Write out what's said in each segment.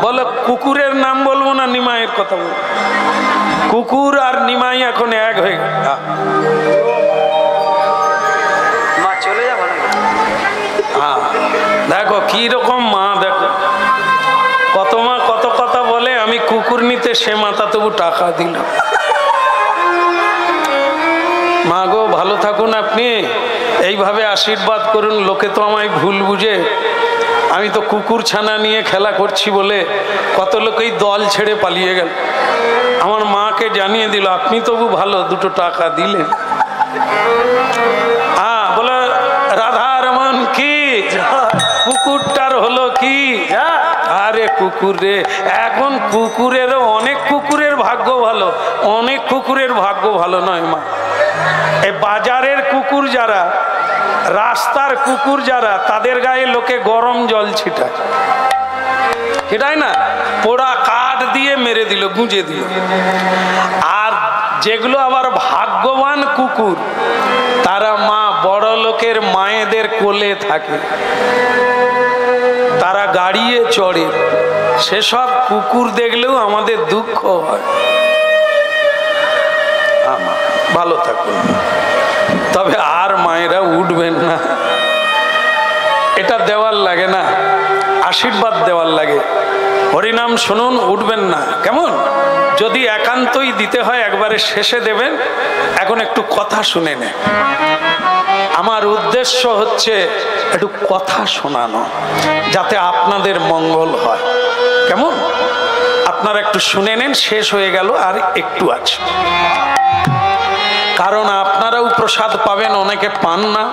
বলো কুকুরের নাম বলবো না নিমাইয়ের কথা বলবো? কুকুর আর নিমাই এখন এক হয়ে গেল। মা চলে যাবো না? হ্যাঁ, দেখো কি রকম মা, দেখো কত মা কত কথা বলে। আমি কুকুর নিতে সে মাথা তবু টাকা দিলাম। মা গো ভালো থাকুন, আপনি এইভাবে আশীর্বাদ করুন। লোকে তো আমায় ভুল বুঝে, আমি তো কুকুর ছানা নিয়ে খেলা করছি বলে কত লোকেই দল ছেড়ে পালিয়ে গেল। আমার মাকে জানিয়ে দিল, আপনি তবু ভালো দুটো টাকা দিলেন। হ্যাঁ, বলে রাধারমন কি, কুকুরটার হলো কি? আরে কুকুর রে, এখন কুকুরেরও অনেক কুকুরের ভাগ্য ভালো, অনেক কুকুরের ভাগ্য ভালো নয় মা। এই বাজারের কুকুর যারা, রাস্তার কুকুর যারা, তাদের গায়ে লোকে গরম জল ছিটায়, ছিটায় না, পোড়া কাঠ দিয়ে মেরে দিল, গুঁজে দিল। আর যেগুলো আবার ভাগ্যবান কুকুর, তারা মা বড় লোকের মায়েদের কোলে থাকে, তারা গাড়িয়ে চড়ে। সেসব কুকুর দেখলেও আমাদের দুঃখ হয়। ভালো থাকুন, তবে আর মায়েরা উঠবেন না, এটা দেওয়ার লাগে না, আশীর্বাদ দেওয়ার লাগে। হরিনাম শুনুন, উঠবেন না। কেমন? যদি একান্তই দিতে হয় একবারে শেষে দেবেন। এখন একটু কথা শুনে নেন। আমার উদ্দেশ্য হচ্ছে একটু কথা শোনানো, যাতে আপনাদের মঙ্গল হয়। কেমন? আপনারা একটু শুনে নেন, শেষ হয়ে গেল, আর একটু আছে। কারণ আপনারাও প্রসাদ পাবেন, অনেকে পান না,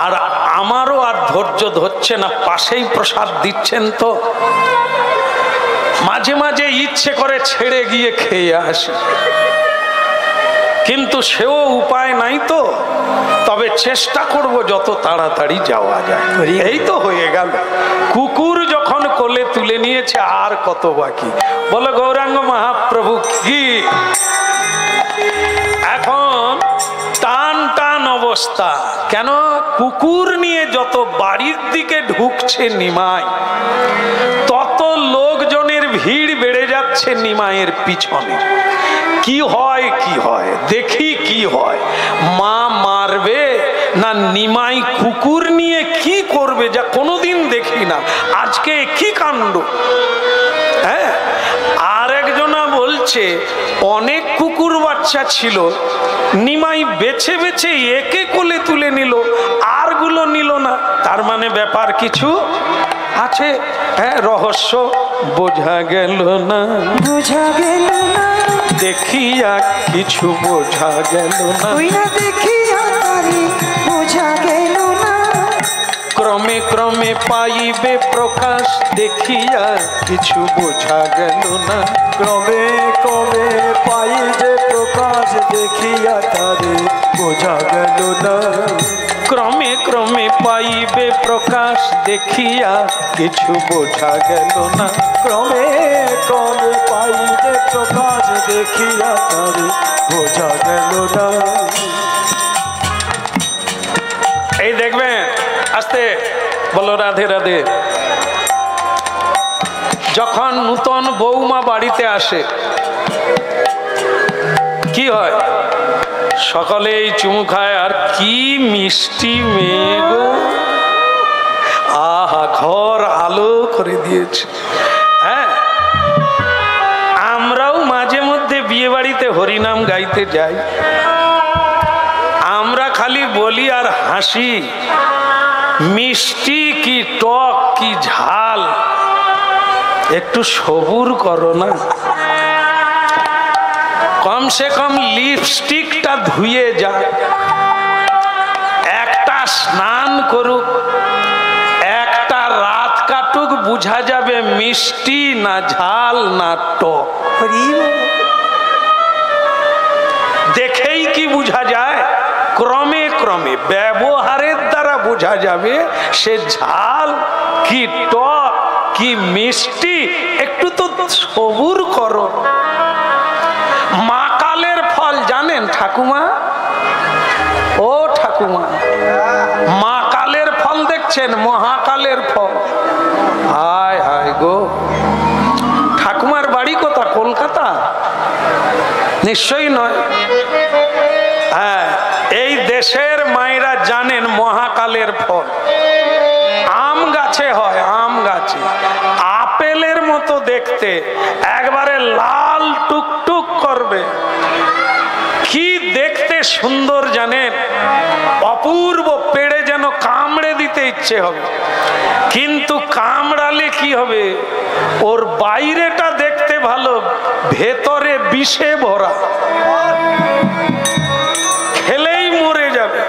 আর আমারও আর ধৈর্য ধরছে না, পাশেই প্রসাদ দিচ্ছেন তো মাঝে মাঝে ইচ্ছে করে ছেড়ে গিয়ে খেয়ে আসি, কিন্তু সেও উপায় নাই তো। তবে চেষ্টা করব যত তাড়াতাড়ি যাওয়া যায়। এই তো হয়ে গেল, কুকুর যখন কোলে তুলে নিয়েছে, আর কত বাকি? বলো গৌরাঙ্গ মহাপ্রভু কি। এখন টান টান অবস্থা। কেন? কুকুর নিয়ে যত বাড়ির দিকে ঢুকছে নিমাই, তত লোকজনের ভিড় বেড়ে যাচ্ছে নিমাইয়ের পিছনে। কি হয় কি হয় দেখি, কি হয়? মা মারবে না নিমাই কুকুর নিয়ে কি করবে, যা কোনোদিন দেখি না। আজকে কি কাণ্ড! হ্যাঁ, আর একজনা বলছে অনেক কুকুর বাচ্চা ছিল, নিমাই বেছে বেছে একে কোলে তুলে নিল, আরগুলো নিল না। তার মানে ব্যাপার কিছু আছে। হ্যাঁ, রহস্য বোঝা গেল না, বোঝা গেল না, দেখিয়া কিছু বোঝা গেল না, দেখিয়া বোঝা গেল না। ক্রমে ক্রমে পাইবে প্রকাশ, দেখিয়া কিছু বোঝা গেল না। ক্রমে ক্রমে পাইবে প্রকাশ, দেখিয়া তারে বোঝা গেল না। ক্রমে ক্রমে পাইবে প্রকাশ, দেখিয়া কিছু বোঝা গেল না। ক্রমে ক্রমে পাইবে প্রকাশ, দেখিয়া তারে বোঝা গেল না। এই দেখবেন, আস্তে বলো রাধে রাধে। যখন নূতন বৌমা বাড়িতে আসে, কি হয়? সকলেই চুমু খায়, আর কি মিষ্টি মেয়ে গো, আহা, ঘর আলো করে দিয়েছে। হ্যাঁ, আমরাও মাঝে মধ্যে বিয়ে বাড়িতে হরিনাম গাইতে যাই, আমরা খালি বলি আর হাসি, মিষ্টি কি টক কি ঝাল, একটু সবুর করো না। কমসে কম লিপস্টিকটা ধুয়ে যাক, একটা স্নান করুক, একটা রাত কাটুক, বুঝা যাবে মিষ্টি না ঝাল না টক। দেখেই কি বুঝা যায়? ক্রমে ক্রমে ব্যবহারের দ্বারা বোঝা যাবে সে ঝাল কি টক কি মিষ্টি। একটু তো সবুর করো। মা কালের ফল জানেন ঠাকুমা? ও ঠাকুমা, মা কালের ফল দেখছেন? মহাকালের ফল। হায় হায় গো, কলকাতা? নিশ্চয়ই নয়। হ্যাঁ, এই দেশের মায়েরা জানেন মহাকালের ফল আম গাছে হয়, আম গাছে আপেলের মতো দেখতে, একবারে লাল টুকটুক করবে, কি দেখতে সুন্দর জানেন, অপূর্ব, পেড়ে যেন কামড়ে দিতে ইচ্ছে হবে, কিন্তু কামড়ালে কি হবে, ওর বাইরেটা দেখতে ভালো, ভেতরে বিষে ভরা, খেলেই মরে যাবে।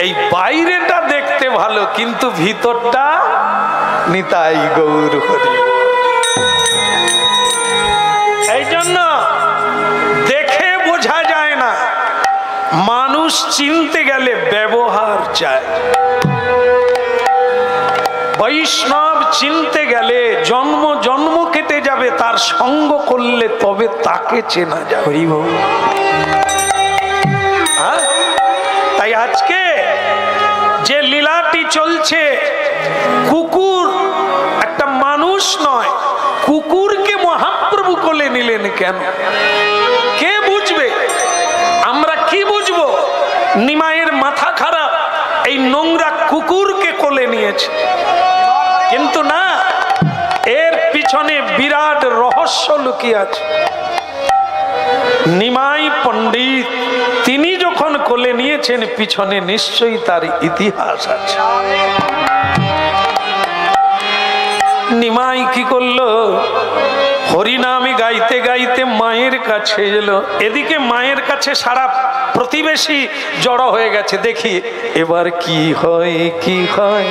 এই বাইরেটা দেখতে ভালো, কিন্তু ভিতরটা নিতাই গৌর হরি। এই জন্য দেখে বোঝা যায় না, মানুষ চিনতে গেলে ব্যবহার চায়। বৈষ্ণব চিনতে গেলে জন্ম জন্ম কেটে যাবে, তার সঙ্গ করলে তবে তাকে চেনা যাবে। তাই আজকে যে লীলাটি চলছে, কুকুর একটা মানুষ নয়, কুকুরকে মহাপ্রভু কোলে নিলেন কেন? কে বুঝবে? আমরা কি বুঝবো? নিমাইয়ের মাথা খারাপ, এই নোংরা কুকুরকে কোলে নিয়েছে, কিন্তু না, এর পিছনে বিরাট রহস্য লুকিয়ে আছে। নিমাই পণ্ডিত তিনি যখন কোলে নিয়েছেন, পিছনে নিশ্চয়ই তার ইতিহাস আছে। নিমাই কি করলো? হরিনামে গাইতে গাইতে মায়ের কাছে এলো। এদিকে মায়ের কাছে সারা প্রতিবেশী জড়ো হয়ে গেছে, দেখি এবার কি হয়, কি হয়,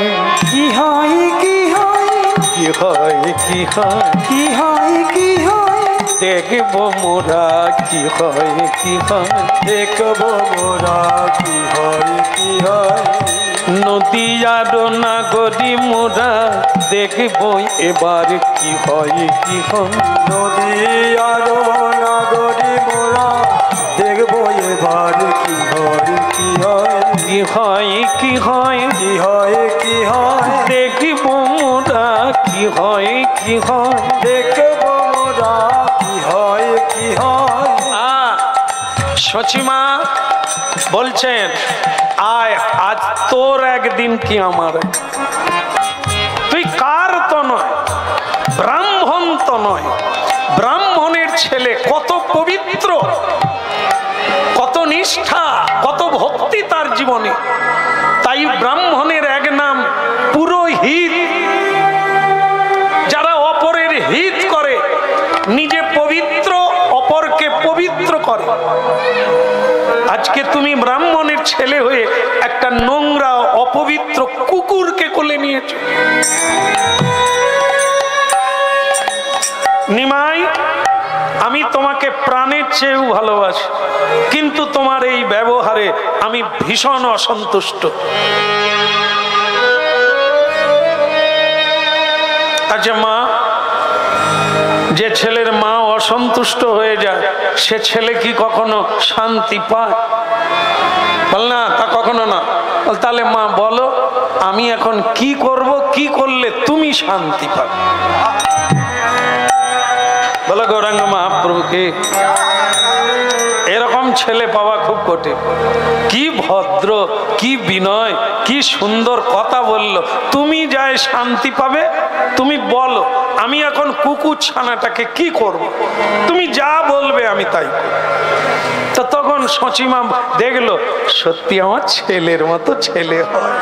কি হয়, কি হয়, কি হয়, কি হয়, কি হয়, কি হয়, দেখবো মোরা কি হয়, কি হয়, দেখবো মোরা কি হয়, কি হয়, নদীয়ার নাগরী মোরা দেখবো এবার কি হয়, কি হয়, নদী আর নাগরী মোরা দেখবো এবার কি হয়, কি হয়, কি হয়, কি হয়, কি হয়, কি হয়, দেখবো মোরা কি হয়, কি হয়। দেখবো মোরা কি হয়, কি হয়। সচিমা বলছেন, আয় আজ তোর একদিন কি আমার, তুই কার তো নয়, ব্রাহ্মণ তো নয়, ব্রাহ্মণের ছেলে, কত পবিত্র, কত নিষ্ঠা, কত ভক্তি তার জীবনে। তাই ব্রাহ্মণের এক নাম পুরোহিত, যারা অপরের হিত করে, নিজে পবিত্র, অপরকে পবিত্র করে। আজকে তুমি ব্রাহ্মণের ছেলে হয়ে একটা নোংরা অপবিত্র কুকুরকে কোলে নিয়েছো। নিমাই, আমি তোমাকে প্রাণের চেয়েও ভালোবাসি, কিন্তু তোমার এই ব্যবহারে আমি ভীষণ অসন্তুষ্ট। আচ্ছা মা, যে ছেলের মা অসন্তুষ্ট হয়ে যায়, সে ছেলে কি কখনো শান্তি পায়? বল না, তা কখনো না। তাহলে মা বলো, আমি এখন কি করব, কি করলে তুমি শান্তি পাবে? বলো গৌরাঙ্গ মহাপ্রভুকে। এরকম ছেলে পাওয়া খুব কঠিন। কি ভদ্র, কি বিনয়, কি সুন্দর কথা বললো, তুমি যাই শান্তি পাবে, তুমি বলো, আমি এখন কুকুর ছানাটাকে কি করব, তুমি যা বলবে আমি তাই করব। তো তখন সচিমা দেখলো, সত্যি আমার ছেলের মতো ছেলে হয়।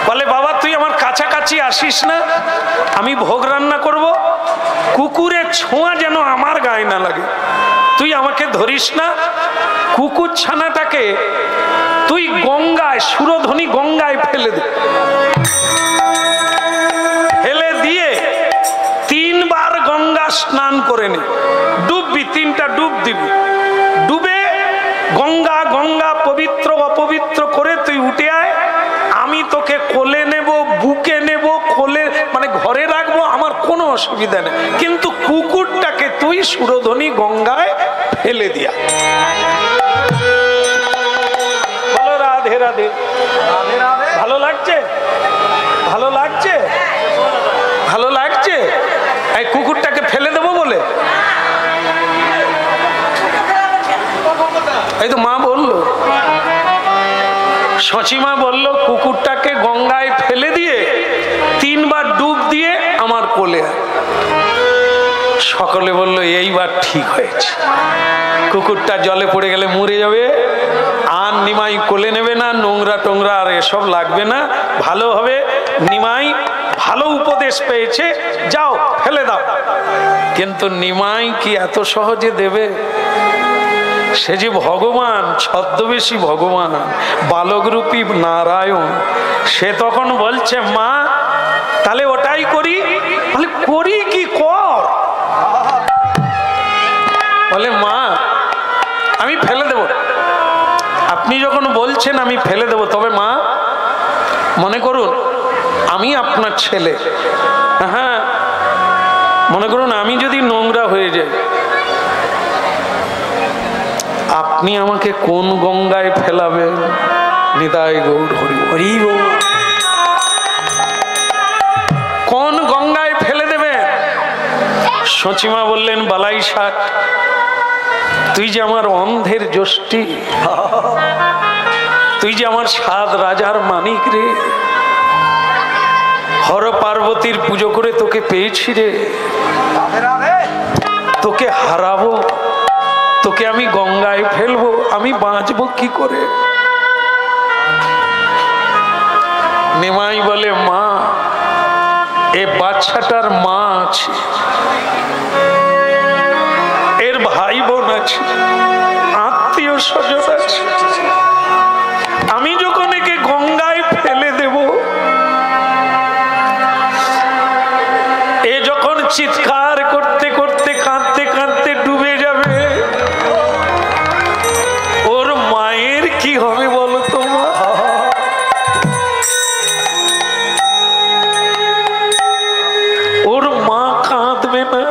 বলে, বাবা তুই আমার কাছাকাছি আসিস না, আমি ভোগ রান্না করব, কুকুরের ছোঁয়া যেন আমার গায়ে না লাগে, তুই আমাকে ধরিস না। কুকুর ছানাটাকে তুই গঙ্গায়, সুরধনী গঙ্গায় ফেলে দে, ফেলে দিয়ে 3 বার গঙ্গা স্নান করে নে, ডুববি, 3টা ডুব দিবি, ডুবে গঙ্গা গঙ্গা পবিত্র অপবিত্র করে তুই উঠে আয়, আমি তোকে কোলে নেব, বুকে নেব, কোলে মানে ঘরে রাখবো, আমার কোনো অসুবিধা নেই, কিন্তু কুকুরটাকে তুই সুরধনী গঙ্গায় ফেলে দিয়া। বলো রাধে রাধে। ভালো লাগছে? ভালো লাগছে? ভালো লাগছে? এই সচিমা বলল কুকুরটাকে গঙ্গায় ফেলে দিয়ে 3 বার ডুব দিয়ে আমার কোলে আয়। সকলে বলল এইবার ঠিক হয়েছে, কুকুরটা জলে পড়ে গেলে মরে যাবে, আর নিমাই কোলে নেবে না, নোংরা টোংরা আর এসব লাগবে না, ভালো হবে। নিমাই ভালো উপদেশ পেয়েছে, যাও ফেলে দাও। কিন্তু নিমাই কি এত সহজে দেবে? সে যে ভগবান, ছদ্মবেশী ভগবান, বালকরূপী নারায়ণ। সে তখন বলছে মা তাহলে ওটাই করি। বলে করি কি? কর। বলে মা আমি ফেলে দেব, আপনি যখন বলছেন আমি ফেলে দেব, তবে মা মনে করুন আমি আপনার ছেলে, হ্যাঁ মনে করুন আমি যদি নোংরা হয়ে যাই, আপনি আমাকে কোন গঙ্গায় ফেলাবেন? নিতাই গৌর হরি হরি বল। কোন গঙ্গায় ফেলে দেবে? সচিমা বললেন বালাই ষাট, তুই যে আমার অন্ধের যষ্টি, তুই যে আমার 7 রাজার মানিক রে, হর পার্বতীর পুজো করে তোকে পেয়েছি রে, তোকে হারাবো, তোকে আমি গঙ্গায় ফেলবো, আমি বাঁচবো কি করে? নিমাই বলে মা এ বাচ্চাটার মা আছে, এর ভাই বোন আছে, আত্মীয় স্বজন আছে, আমি যখন একে গঙ্গায় ফেলে দেব, এ যখন চিৎকার করতে করতে কাঁদতে কাঁদতে ডুবে যাবে, ওর মায়ের কি হবে বলো তো মা? ওর মা কাঁদবে না?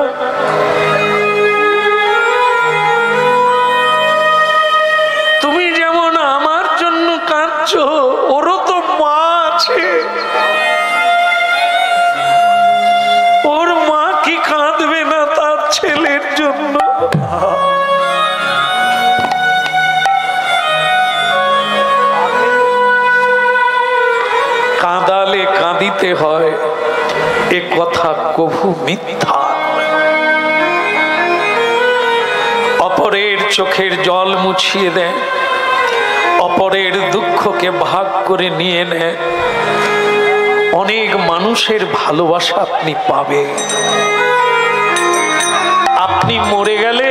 তুমি যেমন আমার জন্য কাঁদছো, ওরও তো মা আছে, ওর মা কি কাঁদবে না তার ছেলের জন্য? কাঁদালে কাঁদিতে হয়, এ কথা কভু মিথ্যা। অপরের চোখের জল মুছিয়ে দেয়, অপরের দুঃখকে ভাগ করে নিয়ে নেয়, অনেক মানুষের ভালোবাসা আপনি পাবেন। আপনি মরে গেলে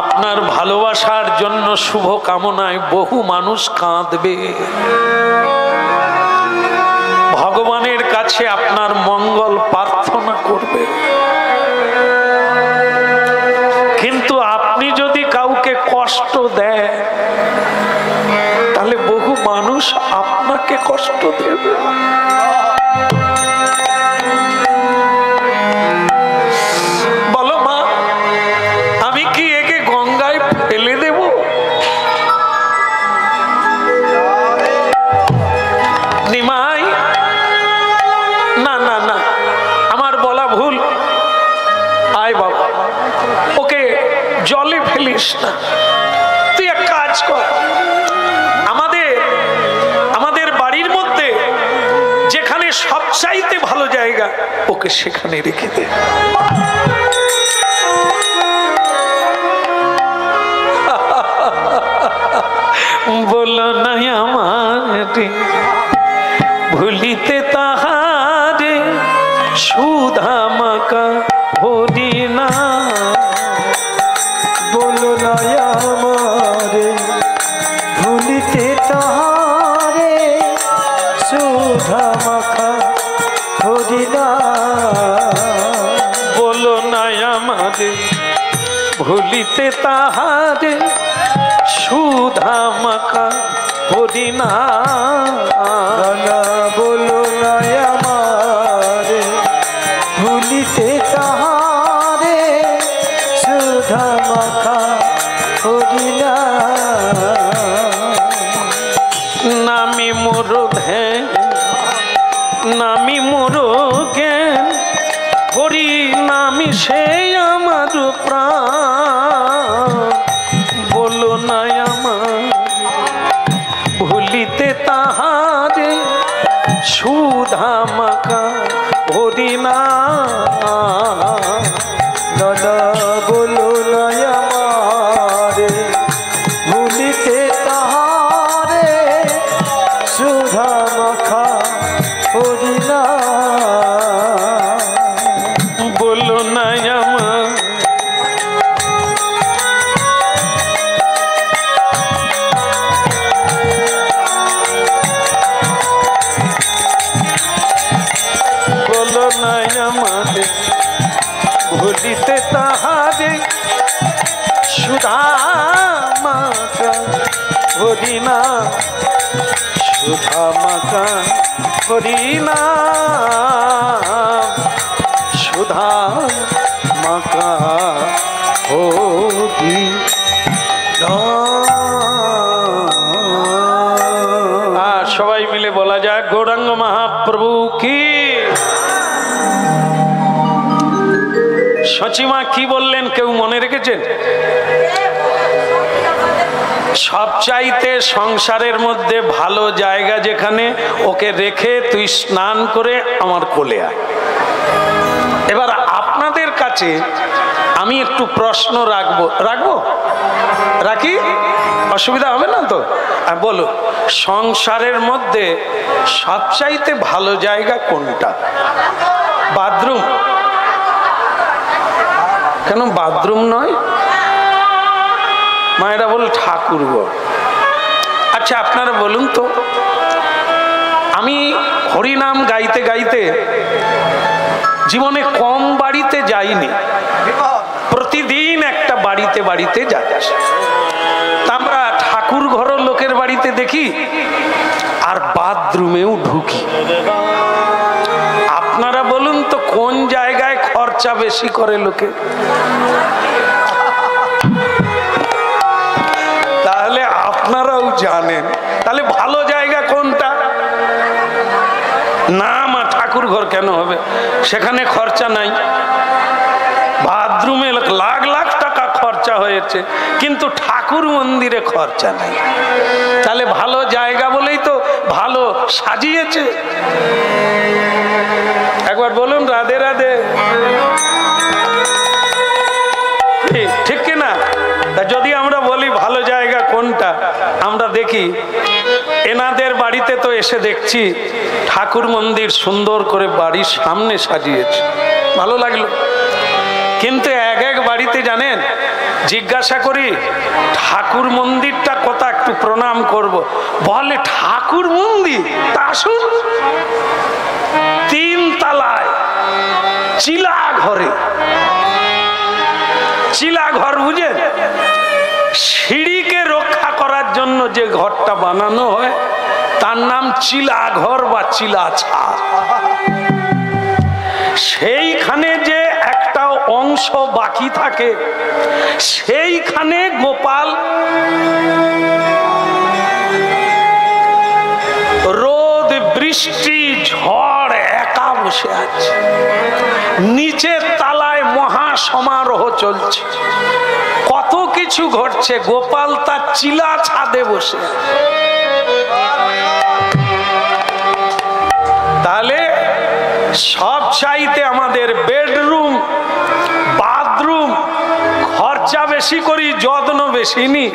আপনার ভালোবাসার জন্য শুভ কামনায় বহু মানুষ কাঁদবে, ভগবানের কাছে আপনার মঙ্গল প্রার্থনা করবে। কিন্তু আপনি যদি কাউকে কষ্ট দেন, তাহলে বহু মানুষ আপনাকে কষ্ট দেবে। বলো মা আমি কি একে গঙ্গায় ফেলে দেব? নিমাই না না না, আমার বলা ভুল, আয় বাবা ওকে জলে ফেলিস না, তুই এক কাজ কর, আমাদের বাড়ির মধ্যে যেখানে সবচাইতে ভালো জায়গা ওকে সেখানে রেখে দে। বলো না আমার ভুলিতে তাহারে সুধা মাকা হরি না, বলো না আমারে ভুলিতে তাহারে সুধা মাখা হরি না। বলো না আমারে ভুলিতে তাহারে সুধা মাখা হরি না। বলো না আমারে ভুলিতে তাহারে সুধা মাখা হরি না। নামি মোর ধ্যান নামি মোর জ্ঞান, হরি নামি সে আমার প্রাণ। বলো না আমার সুধা মাখা হরিনাম। নানা বলো নয় আমারে ভুলিতে তাহারে সুধা মাখা হরিনাম। বলো না আমার বলো না আমারে ভুলিতে তাহারে সুধা মাখা হরিনাম। সুধা মাখা হরিনাম। সুধা মাখা হরিনাম। আর সবাই মিলে বলা যায় গৌরাঙ্গ মহাপ্রভু কি। সচিমা কি বললেন কেউ মনে রেখেছেন? সবচাইতে সংসারের মধ্যে ভালো জায়গা যেখানে, ওকে রেখে তুই স্নান করে আমার কোলে আয়। এবার আপনাদের কাছে আমি একটু প্রশ্ন রাখবো রাখি? অসুবিধা হবে না তো? বলো, সংসারের মধ্যে সবচাইতে ভালো জায়গা কোনটা? বাথরুম? কেন বাথরুম নয়? মায়েরা বল ঠাকুর ঘর। আচ্ছা আপনারা বলুন তো, আমি হরিনাম গাইতে গাইতে জীবনে কম বাড়িতে যাইনি, প্রতিদিন একটা বাড়িতে বাড়িতে যাচ্ছি। আমরা ঠাকুর ঘরের লোকের বাড়িতে দেখি আর বাথরুমেও ঢুকি। আপনারা বলুন তো কোন জায়গায় খরচা বেশি করে লোকে? তাহলে আপনারাও জানেন, তাহলে ভালো জায়গা কোনটা? না মা ঠাকুর ঘর কেন হবে, সেখানে খরচা নাই। বাথরুমে লাখ লাখ টাকা খরচা হয়েছে, কিন্তু ঠাকুর মন্দিরে খরচা নাই। তাহলে ভালো জায়গা বলেই তো ভালো সাজিয়েছে। একবার বলুন রাধে রাধে, ঠিক কিনা? যদি আমরা বলি ভালো জায়গা কোনটা, আমরা দেখি এনাদের বাড়িতে তো এসে দেখছি ঠাকুর মন্দির সুন্দর করে বাড়ির সামনে সাজিয়েছে, ভালো লাগলো। কিন্তু এক এক বাড়িতে জানেন, জিজ্ঞাসা করি ঠাকুর মন্দিরটা কথা একটু প্রণাম করব, বলে ঠাকুর মন্দির তা আসুন 3 তলায় চিলা ঘরে। চিলা ঘর বুঝেন? সিঁড়িকে রক্ষা করার জন্য যে ঘরটা বানানো হয় তার নাম চিলা ঘর বা চিলা ছাদ। সেইখানে যে একটা অংশ বাকি থাকে, সেইখানে গোপাল রোদ বৃষ্টি ঝড় একা বসে আছে। নিচের তলায় মহা সমারোহ চলছে, কত কিছু ঘটছে, গোপাল তার চিলা ছাদে বসে। তাহলে সব চাইতে আমাদের বেডরুম বাথরুম খরচা বেশি করি, যত্ন বেশি নি।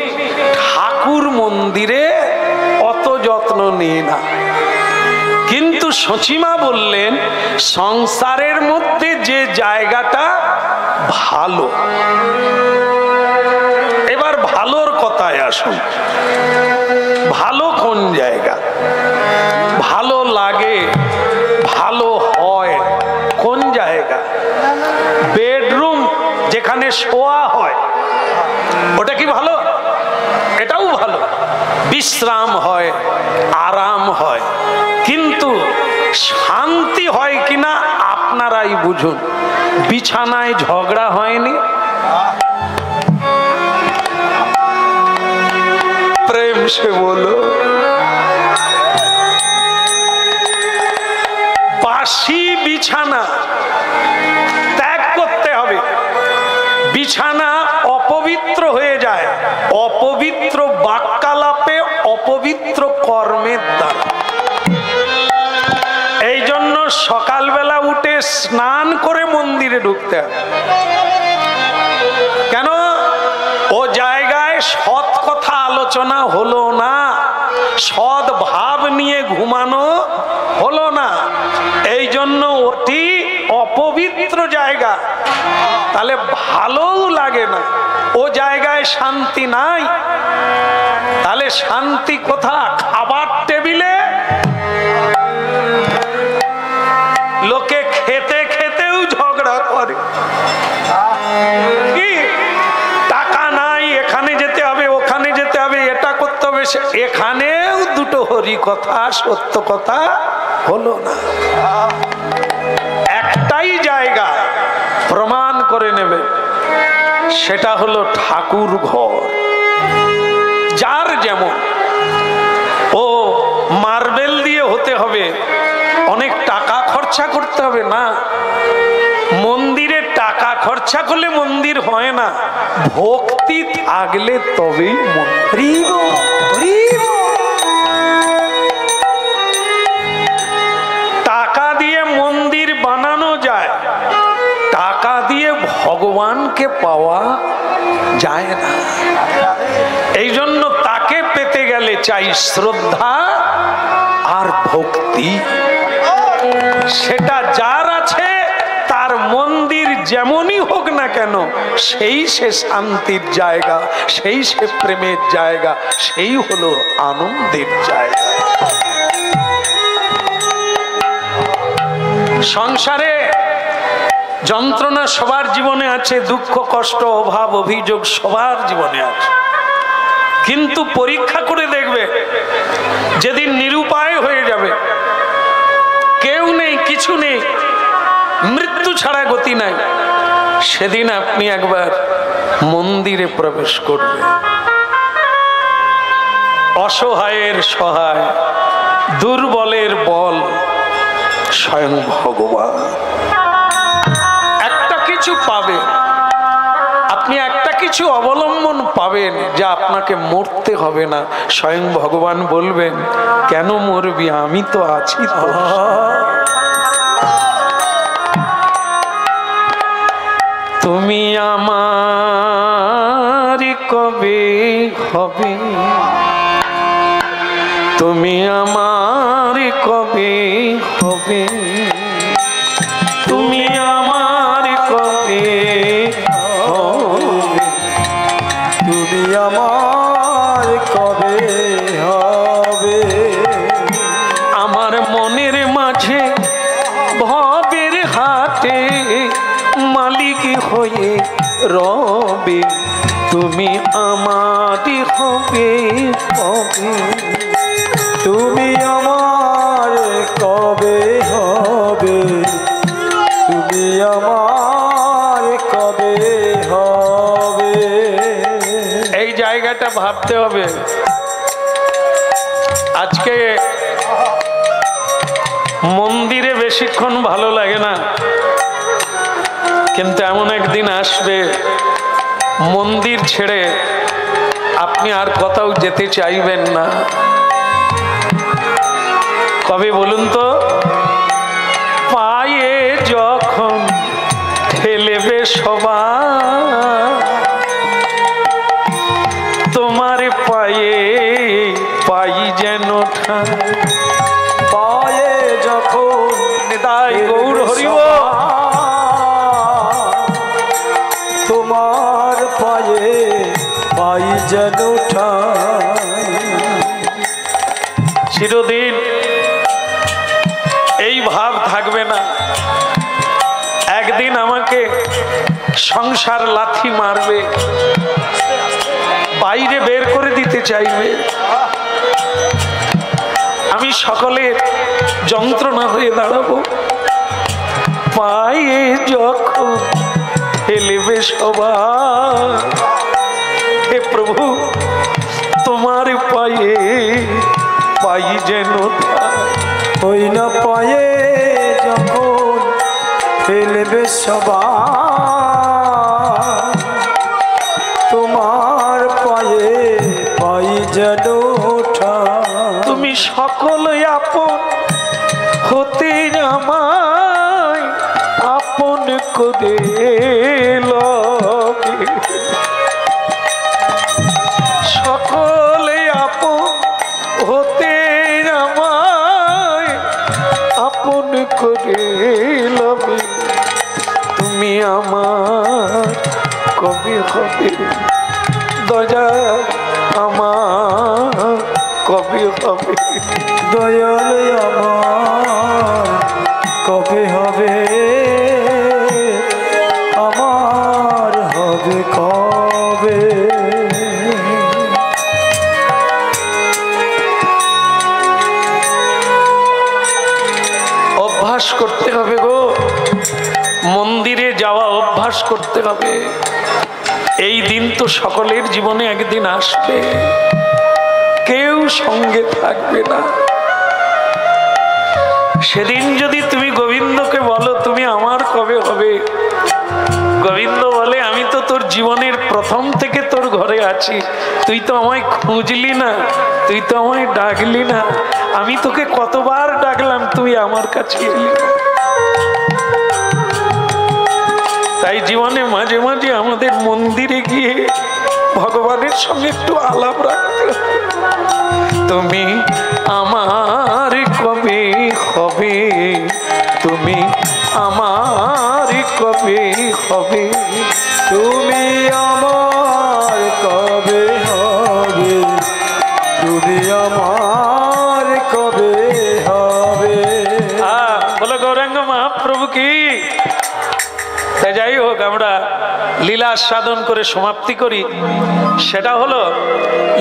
ঠাকুর মন্দিরে অত যত্ন নিই না। কিন্তু সচিমা বললেন সংসারের মধ্যে যে জায়গাটা ভালো। এবার ভালোর কথায় আসুন, ভালো কোন জায়গা? ভালো লাগে, ভালো হয় কোন জায়গা? বেডরুম যেখানে শোয়া হয় ওটা কি ভালো? এটাও ভালো, বিশ্রাম হয়, আরাম হয়, কিন্তু শান্তি হয় কিনা আপনারাই বুঝুন। বিছানায় ঝগড়া হয়নি, প্রেম সে বলো। বাসি বিছানা ত্যাগ করতে হবে। বিছানা অপবিত্র হয়ে যায় অপবিত্র বাক্যালাপে, অপবিত্র কর্মের দ্বারা। এই জন্য সকালবেলা উঠে স্নান করে মন্দিরে ঢুকতে হবে। কেন? ও জায়গায় সৎ কথা আলোচনা হলো না, সৎ ভাব নিয়ে ঘুমানো হলো না, এই জন্য ওটি অপবিত্র জায়গা। তাহলে ভালোও লাগে না, ও জায়গায় শান্তি নাই। তাহলে শান্তি কোথা? খাবার টেবিলে লোকে খেতে খেতেও ঝগড়া করে, কি টাকা নাই, এখানে যেতে হবে, ওখানে যেতে হবে, এটা করতে হবে, এখানেও দুটো হরি কথা সত্য কথা হলো না। একটাই জায়গা প্রমাণ করে নেবে, সেটা হলো ঠাকুর ঘর। যার যেমন, ও মার্বেল দিয়ে হতে হবে, অনেক টাকা খরচা করতে হবে না। মন্দিরে টাকা খরচা করলে মন্দির হয় না, ভক্তি থাকলে তবেই মন্দির। টাকা দিয়ে মন্দির বানানো যায়, টাকা দিয়ে ভগবানকে পাওয়া যায় না। এই জন্য তাকে পেতে গেলে চাই শ্রদ্ধা আর ভক্তি। সেটা যার আছে তার মন্দির যেমনই হোক না কেন, সেই সে শান্তির জায়গা, সেই সে প্রেমের জায়গা, সেই হলো আনন্দের জায়গা। সংসারে যন্ত্রণা সবার জীবনে আছে, দুঃখ কষ্ট অভাব অভিযোগ সবার জীবনে আছে, কিন্তু পরীক্ষা করে দেখবে যেদিন নিরুপায় হয়ে যাবে, কেউ নেই কিছু নেই, মৃত্যু ছাড়া গতি নাই, সেদিন আপনি একবার মন্দিরে প্রবেশ করবেন। অসহায়ের সহায়, দুর্বলের বল স্বয়ং ভগবান। একটা কিছু পাবে আপনি, একটা কিছু অবলম্বন পাবেন, যা আপনাকে মরতে হবে না। স্বয়ং ভগবান বলবেন, কেন মরবি, আমি তো আছি তো। তুমি আমার কবে হবে, তুমি আমার কবে হবে, তুমি আমার কবে হবে, তুমি আমার কবে হবে। আমার মনের মাঝে ভবের হাটে মালিক হয়ে রবে, তুমি আমারই হবে হবে, তুমি আমার কবে হবে, তুমি আমার কবে হবে। এই জায়গাটা ভাবতে হবে। আজকে মন্দিরে বেশিক্ষণ ভালো লাগে না, কিন্তু এমন একদিন আসবে মন্দির ছেড়ে আপনি আর কোথাও যেতে চাইবেন না। কবে বলুন তো? পায়ে যখন ঠেলেবে সবাই, তোমার পায়ে পাই যেন ঠাঁই। পায়ে যখন নিতাই গৌর হরিব, তোমার পায়ে পাই যেন ঠাঁই। চিরদিন এই ভাব থাকবে না। একদিন আমাকে সংসার লাথি মারবে, বাইরে বের করে দিতে চাইবে, আমি সকলের যন্ত্রণা হয়ে দাঁড়াবো। পায়ে যখন ফেলবে সবাই, হে প্রভু তোমার পায়ে পাই যেন ঠাঁই। ওই না পায়ে যখন ফেলবে সবাই, তোমার পায়ে পাই যেন ঠাঁই। তুমি সকল আপন হতে আমার করে লবে সকলে আপন হতে আমায় আপন করে লবে তুমি আমার কবে হবে দয়াল আমার কবে হবে দয়াল আমার কবে হবে আমার হবে কবে অভ্যাস করতে হবে গো মন্দিরে যাওয়া অভ্যাস করতে হবে এই দিন তো সকলের জীবনে একদিন আসবে কেউ সঙ্গে থাকবে না সেদিন যদি তুমি গোবিন্দকে বলো তুমি আমার কবে হবে গোবিন্দ বলে আমি তো তোর জীবনের প্রথম থেকে তোর ঘরে আছি তুই তো আমায় খুঁজলি না তুই তো আমায় ডাকলি না আমি তোকে কতবার ডাকলাম তুই আমার কাছে এলি না। তাই জীবনে মাঝে মাঝে আমাদের মন্দিরে গিয়ে ভগবানের সঙ্গে একটু আলাপ রাখতে হবে তুমি আমার কবে হবে তুমি আমার কবে হবে তুমি আমার কবে হবে তুমি আমার কবে হবে বলো গৌরাঙ্গ মহাপ্রভু কি তাই যাই হোক আমরা লীলা সাধন করে সমাপ্তি করি সেটা হলো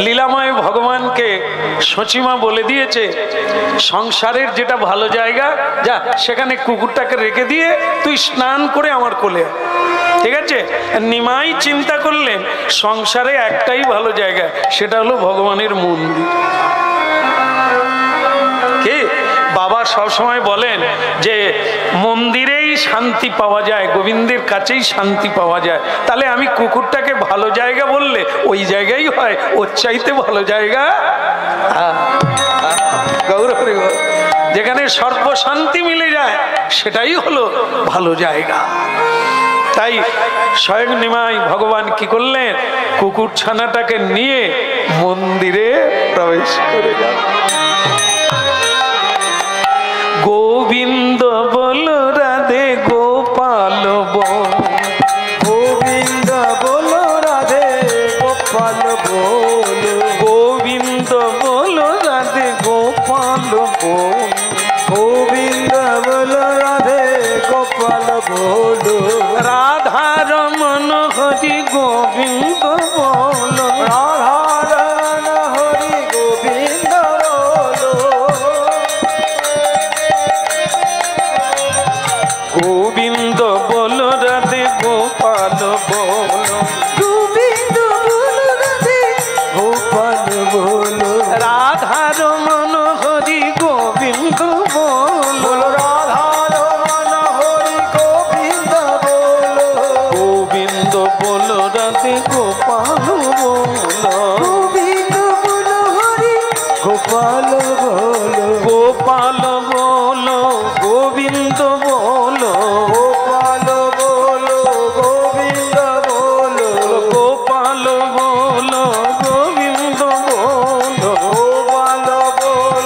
লীলাময় ভগবানকে সচিমা বলে দিয়েছে সংসারের যেটা ভালো জায়গা যা সেখানে কুকুরটাকে রেখে দিয়ে তুই স্নান করে আমার কোলে আয়। ঠিক আছে নিমাই চিন্তা করলেন সংসারে একটাই ভালো জায়গা সেটা হলো ভগবানের মন্দির কি বাবা সবসময় বলেন যে মন্দিরেই শান্তি পাওয়া যায় গোবিন্দের কাছেই শান্তি পাওয়া যায় তাহলে আমি কুকুরটাকে ভালো জায়গা বললে ওই জায়গায় হয় ওর চাইতে ভালো জায়গা গৌরব যেখানে সর্বশান্তি মিলে যায় সেটাই হলো ভালো জায়গা তাই স্বয়ং নিমাই ভগবান কি করলেন কুকুর ছানাটাকে নিয়ে মন্দিরে প্রবেশ করে গেল গোবিন্দ বল রাধে গোপাল বল গোবিন্দ বলো রাধে গোপাল বলো গোবিন্দ বল রাধে গোপাল বল গোবিন্দ বলো রাধে গোপাল বলো রাধা রমন হরি গোবিন্দ বল রাধা রমণ হরি গোবিন্দ বলো গোবিন্দ বল রাধে গোপাল বল গোবিন্দ বলো রাধে গোপাল বলো রাধা রমন হরি গোবিন্দ বল বলো রাধা রমণ হরি গোবিন্দ বলো গোবিন্দ বল রাধে গোপাল বল গোবিন্দ বলো হরি গোপাল বলো গোপাল বল গোবিন্দ বল গোপাল বলো গোবিন্দ বলো গোপাল বল গোবিন্দ বল গোপাল বলো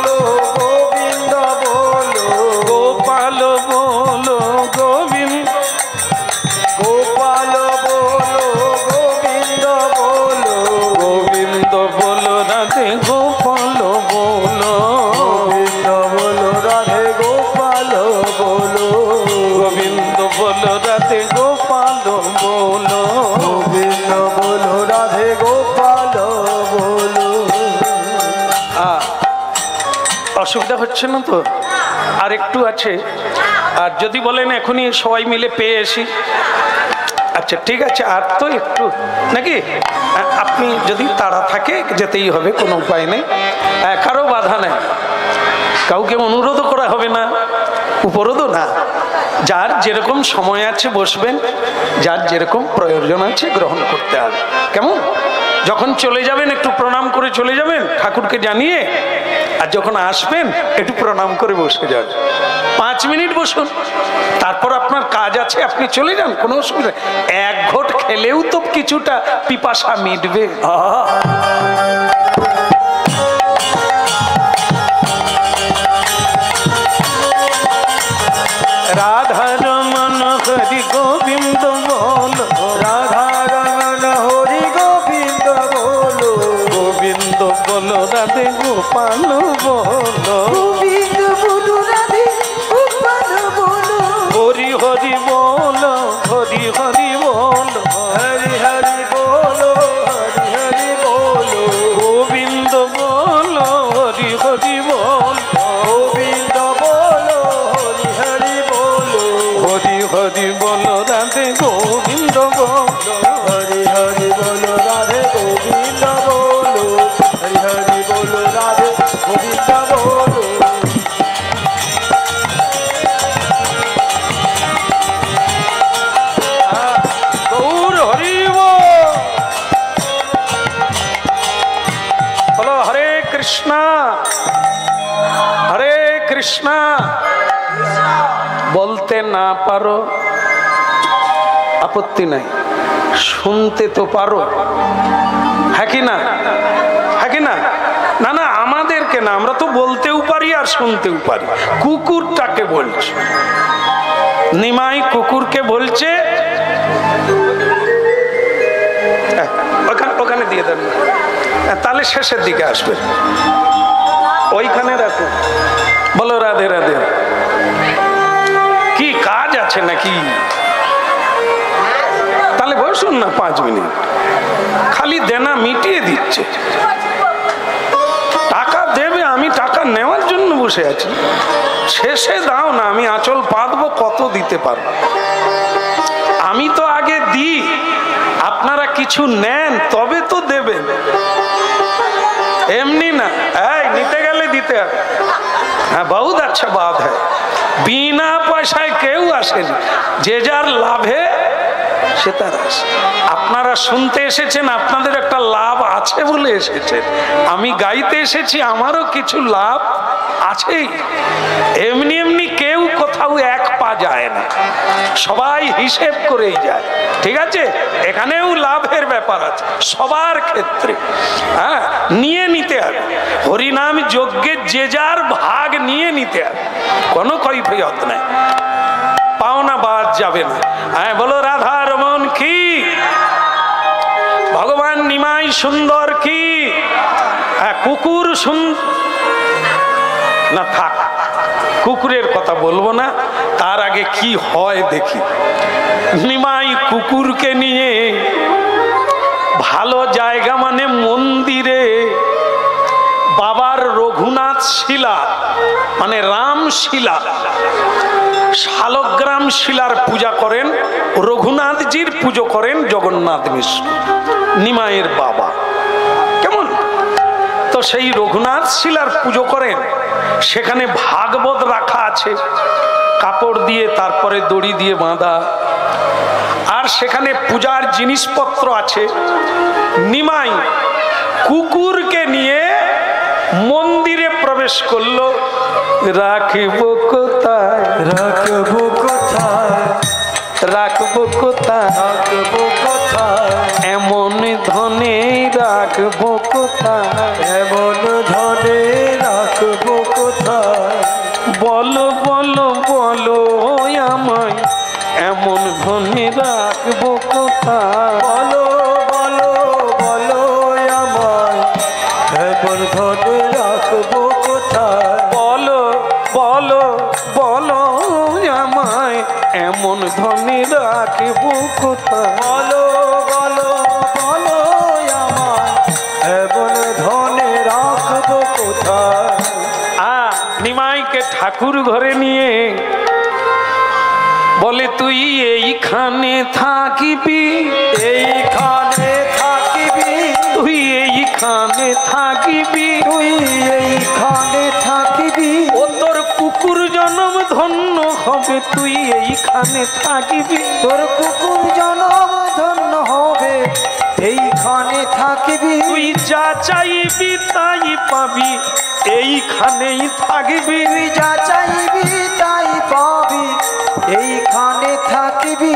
গোবিন্দ বলো গোপাল বল গোবিন্দ গোপাল বলো গোবিন্দ বলো গোবিন্দ বল রাধে গোপাল বল গোবিন্দ বলো রাধে গোপাল বলো গোবিন্দ বল রাধে গোপাল বল গোবিন্দ বলো রাধে গোপাল বলো অসুবিধা হচ্ছে না তো আর একটু আছে আর যদি বলেন এখনই সবাই মিলে পেয়ে আসি আচ্ছা ঠিক আছে আর তো একটু নাকি আপনি যদি তাড়া থাকে যেতেই হবে কোনো উপায় নেই কারো বাধা নেই কাউকে অনুরোধও করা হবে না উপরোধও না যার যেরকম সময় আছে বসবেন যার যেরকম প্রয়োজন আছে গ্রহণ করতে হবে কেমন যখন চলে যাবেন একটু প্রণাম করে চলে যাবেন ঠাকুরকে জানিয়ে আর যখন আসবেন একটু প্রণাম করে বসে যাবেন 5 মিনিট বসুন তারপর আপনার কাজ আছে, আপনি চলে যান, কোনো অসুবিধা। এক ঘট খেলেও তো কিছুটা পিপাসা মিটবে। রাধা রমন হরি গোবিন্দ বলো, রাধা রমন হরি গোবিন্দ বলো, গোবিন্দ বলো রাধে গোপাল বলো, গোবিন্দ বলো রাধে গোপাল বলো, হরি হরি বলো, হরি হরি বলো, হরি হরি বলো, হরি হরি বলো, গোবিন্দ বলো, হরি হরি বলো, গোবিন্দ বলো, হরি হরি বলো, হরি হরি বলো রাধে গোবিন্দ বলো, হরি হরি বলো রাধে গোবিন্দ বলো, হরি হরি বলো রাধে গোবিন্দ বলো। গৌর হরি বলো, হরে কৃষ্ণ হরে কৃষ্ণ। বলতে না পারো আপত্তি নাই, শুনতে তো পারো, হ্যাঁ কি না, হ্যাঁ কি না? না না, আমাদেরকে না, আমরা তো বলতেও পারি আর শুনতেও পারি। কুকুরটাকে বলছে, নিমাই কুকুরকে বলছে, ওখানে দিয়ে দেন, তাহলে শেষের দিকে আসবে, ওইখানে রাখো। বলো রাধে রাধে। কি কাজ আছে নাকি? তাহলে বসুন না 5 মিনিট, খালি দেনা মিটিয়ে দিচ্ছে। টাকা দেবে, আমি টাকা নেওয়ার জন্য বসে আছি। শেষে দাও না, আমি আঁচল পাতবো, কত দিতে পারবো। আমি তো আগে দিই, আপনারা কিছু নেন তবে তো দেবেন, এমনি না। এই নিতে গেলে দিতে হবে। হ্যাঁ, বহুত আচ্ছা বাত হ্যাঁ। বিনা পয়সায় কেউ আসেনি, যে যার লাভে সে তার আসে। আপনারা শুনতে এসেছেন, আপনাদের একটা লাভ আছে বলে এসেছেন। আমি গাইতে এসেছি, আমারও কিছু লাভ আছেই। এমনি এমনি কেউ কোথাও এক পা যায় না, সবাই হিসেব করেই যায়। ঠিক আছে, এখানেও লাভের ব্যাপার আছে সবার ক্ষেত্রে। হ্যাঁ, নিয়ে নিতে হবে। হরিনাম যজ্ঞের যে যার ভাগ নিয়ে নিতে হবে, কোনো কৈফিয়ত নাই, পাওনা বাদ যাবে না। হ্যাঁ, বলো রাধা রমন কি, ভগবান নিমাই সুন্দর কি। হ্যাঁ, কুকুর না থাক, কুকুরের কথা বলবো না, তার আগে কি হয় দেখি। নিমাই কুকুরকে নিয়ে ভালো জায়গা মানে মন্দিরে বাবার রঘুনাথ শিলা মানে রাম শিলা, শালগ্রাম শিলার পূজা করেন, রঘুনাথজির পুজো করেন জগন্নাথ মিশ্র, নিমাইয়ের বাবা। কেমন তো সেই রঘুনাথ শিলার পুজো করেন, সেখানে ভাগবত রাখা আছে, কাপড় দিয়ে তারপরে দড়ি দিয়ে বাঁধা, আর সেখানে পূজার জিনিসপত্র আছে। নিমাই কুকুরকে নিয়ে মন্দিরে প্রবেশ করলো। রাখবো কোথায়, রাখবো কোথায়, রাখবো কোথায়, রাখবো কোথায়, এমন ধনে রাখবো কোথায়, এমন ধনে রাখবো কোথায়, বলো বলো বলো আমায়, এমন ধনে রাখবো কোথায়, বলো বলো বলো আমায়, এমন ধনে রাখবো কোথায়, বলো বলো বলো আমায়, এমন ধনে রাখবো কোথায়। বলো বলো বলো আমায়, এমন ধনে রাখবো কোথায়। নিমাইকে ঠাকুর ঘরে নিয়ে বলে, তুই এইখানে থাকিবি, এইখানে থাকিবি, তুই এইখানে থাকিবি, তুই এইখানে থাকিবি, ও তোর কুকুর জনম ধন্য হবে, তুই এইখানে থাকিবি, তোর কুকুর জনম ধন্য হবে, এইখানে থাকিবি, তুই যা চাইবি তাই পাবি, এইখানেই থাকবি, তুই যা চাইবি তাই পাবি, এইখানে থাকবি। থাকিবি।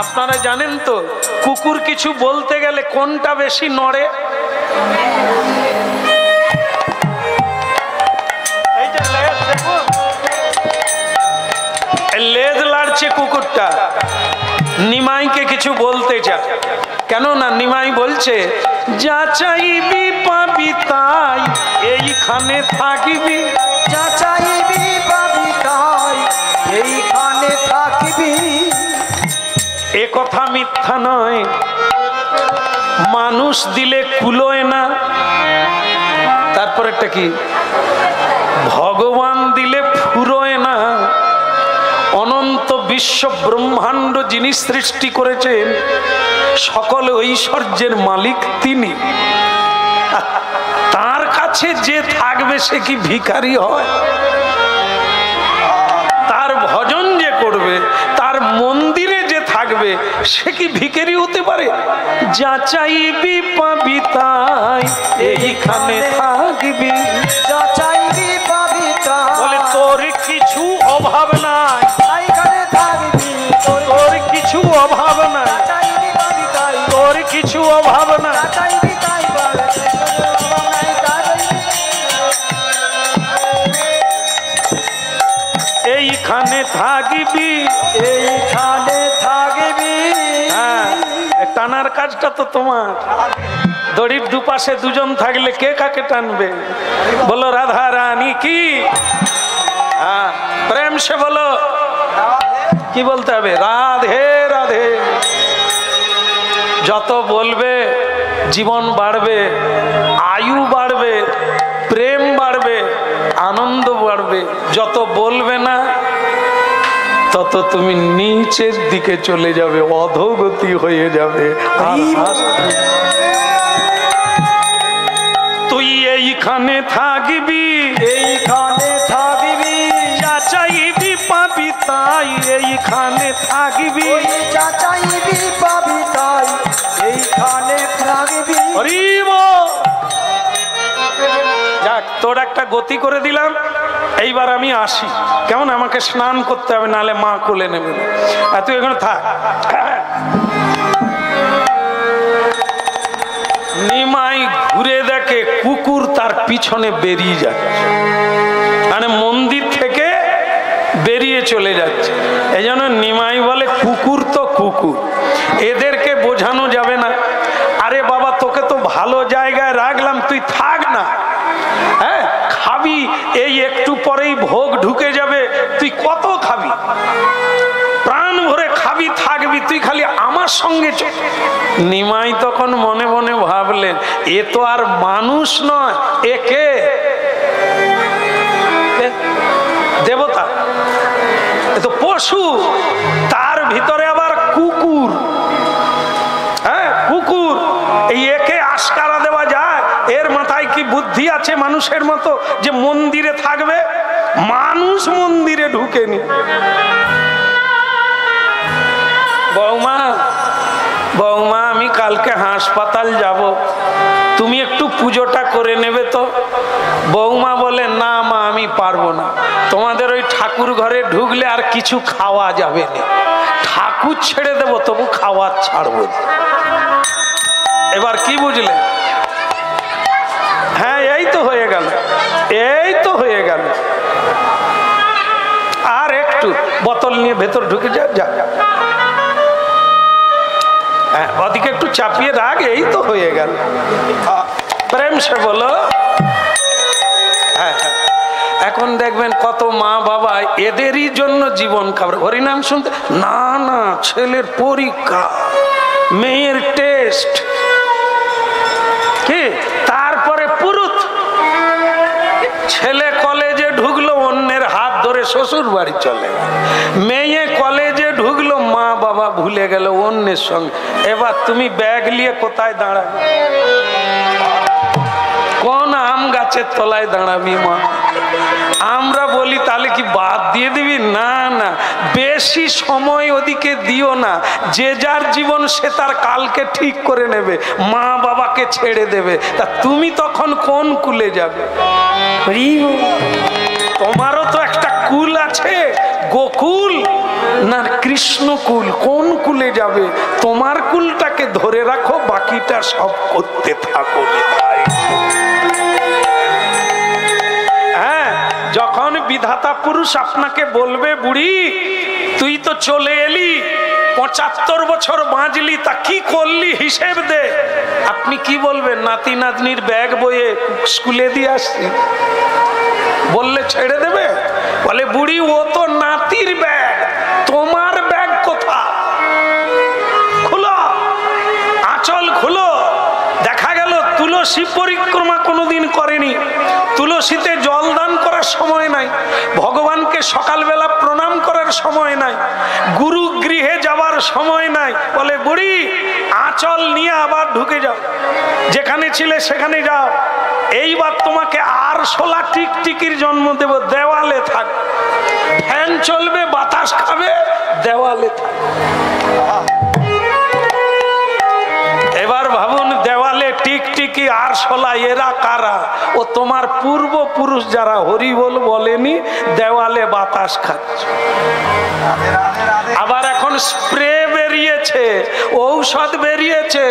আপনারা জানেন তো কুকুর কিছু বলতে গেলে কোনটা বেশি নড়ে? এই যে লেজ দেখুন, লেজ লাড়ছে কুকুরটা, নিমাইকে কিছু বলতে চায়। কেন না নিমাই বলছে যা চাইবি পাবি তাই এইখানে থাকিবি। যা চাইবি পাবি তাই এইখানে থাকিবি। এ কথা মিথ্যা নয়, মানুষ দিলে কুলোয় না। তারপরেরটা কি? ভগবান দিলে ফুরোয় না। অনন্ত বিশ্ব ব্রহ্মাণ্ড যিনি সৃষ্টি করেছেন, সকল ঐশ্বর্যের মালিক তিনি। তার কাছে যে থাকবে সে কি ভিখারি হয়? তার ভজন যে করবে, তার মন্দিরে যে থাকবে, সে কি ভিখারি হতে পারে? যা চাইবি পাবি তাই এইখানে থাকবি। যা চাইবি পাবি তাই বলে তোর কিছু অভাব নাই, এইখানে থাকবি। তোর কিছু অভাব নাই, যা চাইবি পাবি তাই তোর কিছু অভাব নাই। যা চাইবি তাই পাবি। এইখানে থাকবি, এইখানে থাকবি। হ্যাঁ, টানার কাজটা তো তোমার। দড়ির দুপাশে দুজন থাকলে কে কাকে টানবে? বলো রাধা রানী কি? হ্যাঁ, প্রেম সে বলো। কি বলতে হবে? রাধে রাধে। যত বলবে জীবন বাড়বে, আয়ু বাড়বে, প্রেম বাড়বে, আনন্দ বাড়বে। যত বলবে না তত তুমি নিচের দিকে চলে যাবে, অধোগতি হয়ে যাবে। তুই এইখানে থাকবি, এইখানে থাকবি। যা চাইবি পাবি তাই এইখানে থাকবি। যা চাইবি পাবি তাই এইখানে থাকবি। যাক, তোর একটা গতি করে দিলাম। এইবার আমি আসি, কেমন? আমাকে স্নান করতে হবে, নাহলে মা কোলে নেবে। আর তুই এখানে থাক। নিমাই ঘুরে দেখে কুকুর তার পিছনে বেরিয়ে যাচ্ছে, মানে মন্দির থেকে বেরিয়ে চলে যাচ্ছে। এই জন্য নিমাই বলে কুকুর তো কুকুর, এদেরকে বোঝানো যাবে না। আরে বাবা, তোকে তো ভালো জায়গায় রাখলাম, তুই থাক না। হ্যাঁ, খাবি, এই একটু পরেই ভোগ ঢুকে যাবে, তুই কত খাবি? প্রাণ ভরে খাবি, থাকবি, তুই খালি আমার সঙ্গে চল। নিমাই তখন মনে মনে ভাবলেন, এ তো আর মানুষ নয়, এ কে? দেবতা, এ তো পশু, তার ভিতরে আবার কুকুর। হ্যাঁ, কুকুর। এই একে আস্কারা দেওয়া যায়? এর মাথায় কি বুদ্ধি আছে মানুষের মতো যে মন্দিরে থাকবে? মানুষ মন্দিরে ঢুকেনি। বৌমা, বৌমা, আমি কালকে হাসপাতাল যাব, তুমি একটু পুজোটা করে নেবে তো? বৌমা বলে, না মা, আমি পারবো না। তোমাদের ওই ঠাকুর ঘরে ঢুকলে আর কিছু খাওয়া যাবে না। ঠাকুর ছেড়ে দেবো, তবু খাওয়া ছাড়বো। এবার কি বুঝলে? হ্যাঁ, এই তো হয়ে গেল, এই তো হয়ে গেল। আর একটু বোতল নিয়ে ভেতর ঢুকে যা, যা। হ্যাঁ, ওদিকে একটু চাপিয়ে রাখ, এই তো হয়ে গেল। প্রেম সে বলো। হ্যাঁ হ্যাঁ, এখন দেখবেন কত মা বাবা এদেরই জন্য জীবন খাবার। হরিনাম শুনতে, না না, ছেলের পরীক্ষা, মেয়ের টেস্ট, কি তারপরে পুরুত। ছেলে কলেজে ঢুকলো, অন্যের হাত ধরে শ্বশুর বাড়ি চলে গেল। মেয়ে কলেজে ঢুকলো, মা বাবা ভুলে গেল অন্যের সঙ্গে। এবার তুমি ব্যাগ নিয়ে কোথায় দাঁড়াবে? কোন আম গাছের তলায় দাঁড়াবি মা? আমরা বলি তাহলে কি বাদ দিয়ে দিবি? না না, বেশি সময় ওদিকে দিও না। যে যার জীবন সে তার কালকে ঠিক করে নেবে, মা বাবাকে ছেড়ে দেবে। তা তুমি তখন কোন কুলে যাবে? তোমারও তো একটা কুল আছে, গোকুল না কৃষ্ণকুল, কোন কুলে যাবে? তোমার কুলটাকে ধরে রাখো, বাকিটা সব করতে থাকো। হ্যাঁ, যখন বিধাতা পুরুষ আপনাকে বলবে, বুড়ি তুই তো চলে এলি, 75 বছর বাঁচলি, তা কি করলি হিসেব দে, আপনি কি বলবেন? নাতি নাতনির ব্যাগ বয়ে স্কুলে দিয়ে আসছি বললে ছেড়ে দেবে? বলে বুড়ি ও তো নাতির ব্যাগ, তোমার ব্যাগ কোথা? খুলো আঁচল, খুলো। দেখা গেল তুলসী পরিক্রমা কোনোদিন করেনি, তুলসীতে জল দান করার সময় নাই, ভগবানকে সকালবেলা প্রণাম করার সময় নাই, গুরু গৃহে যাওয়ার সময় নাই। বলে বুড়ি আঁচল নিয়ে আবার ঢুকে যাও, যেখানে ছিলে সেখানে যাও, এইবার তোমাকে আর 16 টিকটিকির জন্ম দেব, দেওয়ালে থাক, ফ্যান চলবে, বাতাস খাবে, দেওয়ালে থাক। এবার ভাবুন, দেওয়ালে টিকটিকি আর 16, এরা কারা? ও তোমার পূর্বপুরুষ যারা হরি বল বলেনি, দেওয়ালে বাতাস খাচ্ছে। আবার এখন স্প্রে বেরিয়েছে, ঔষধ বেরিয়েছে,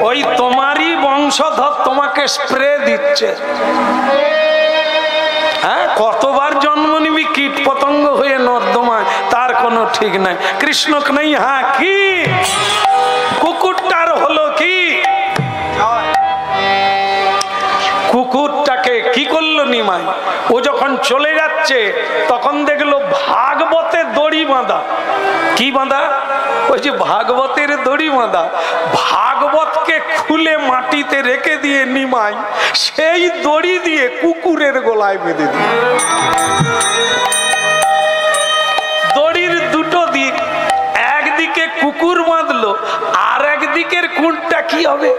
ওই তোমারই বংশধর তোমাকে স্প্রে দিচ্ছে। হ্যাঁ, কতবার জন্ম নিবি কীট পতঙ্গ হয়ে নর্দমায়, তার কোনো ঠিক নাই। কৃষ্ণক নেই। হ্যাঁ, কি কুকুরটার হলো কি? কুকুরটাকে কি করলো নিমাই? ও যখন চলে যাচ্ছে তখন দেখলো ভাগবতে দড়ি বাঁধা। কি বাঁধা? ওই যে ভাগবতের দড়ি বাঁধা। ভাগবতকে খুলে মাটিতে রেখে দিয়ে নিমাই সেই দড়ি দিয়ে কুকুরের গলায় বেঁধে দিয়ে, দড়ির দুটো দিক, একদিকে কুকুর বাঁধলো, আর একদিকের খুঁটটা কি হবে?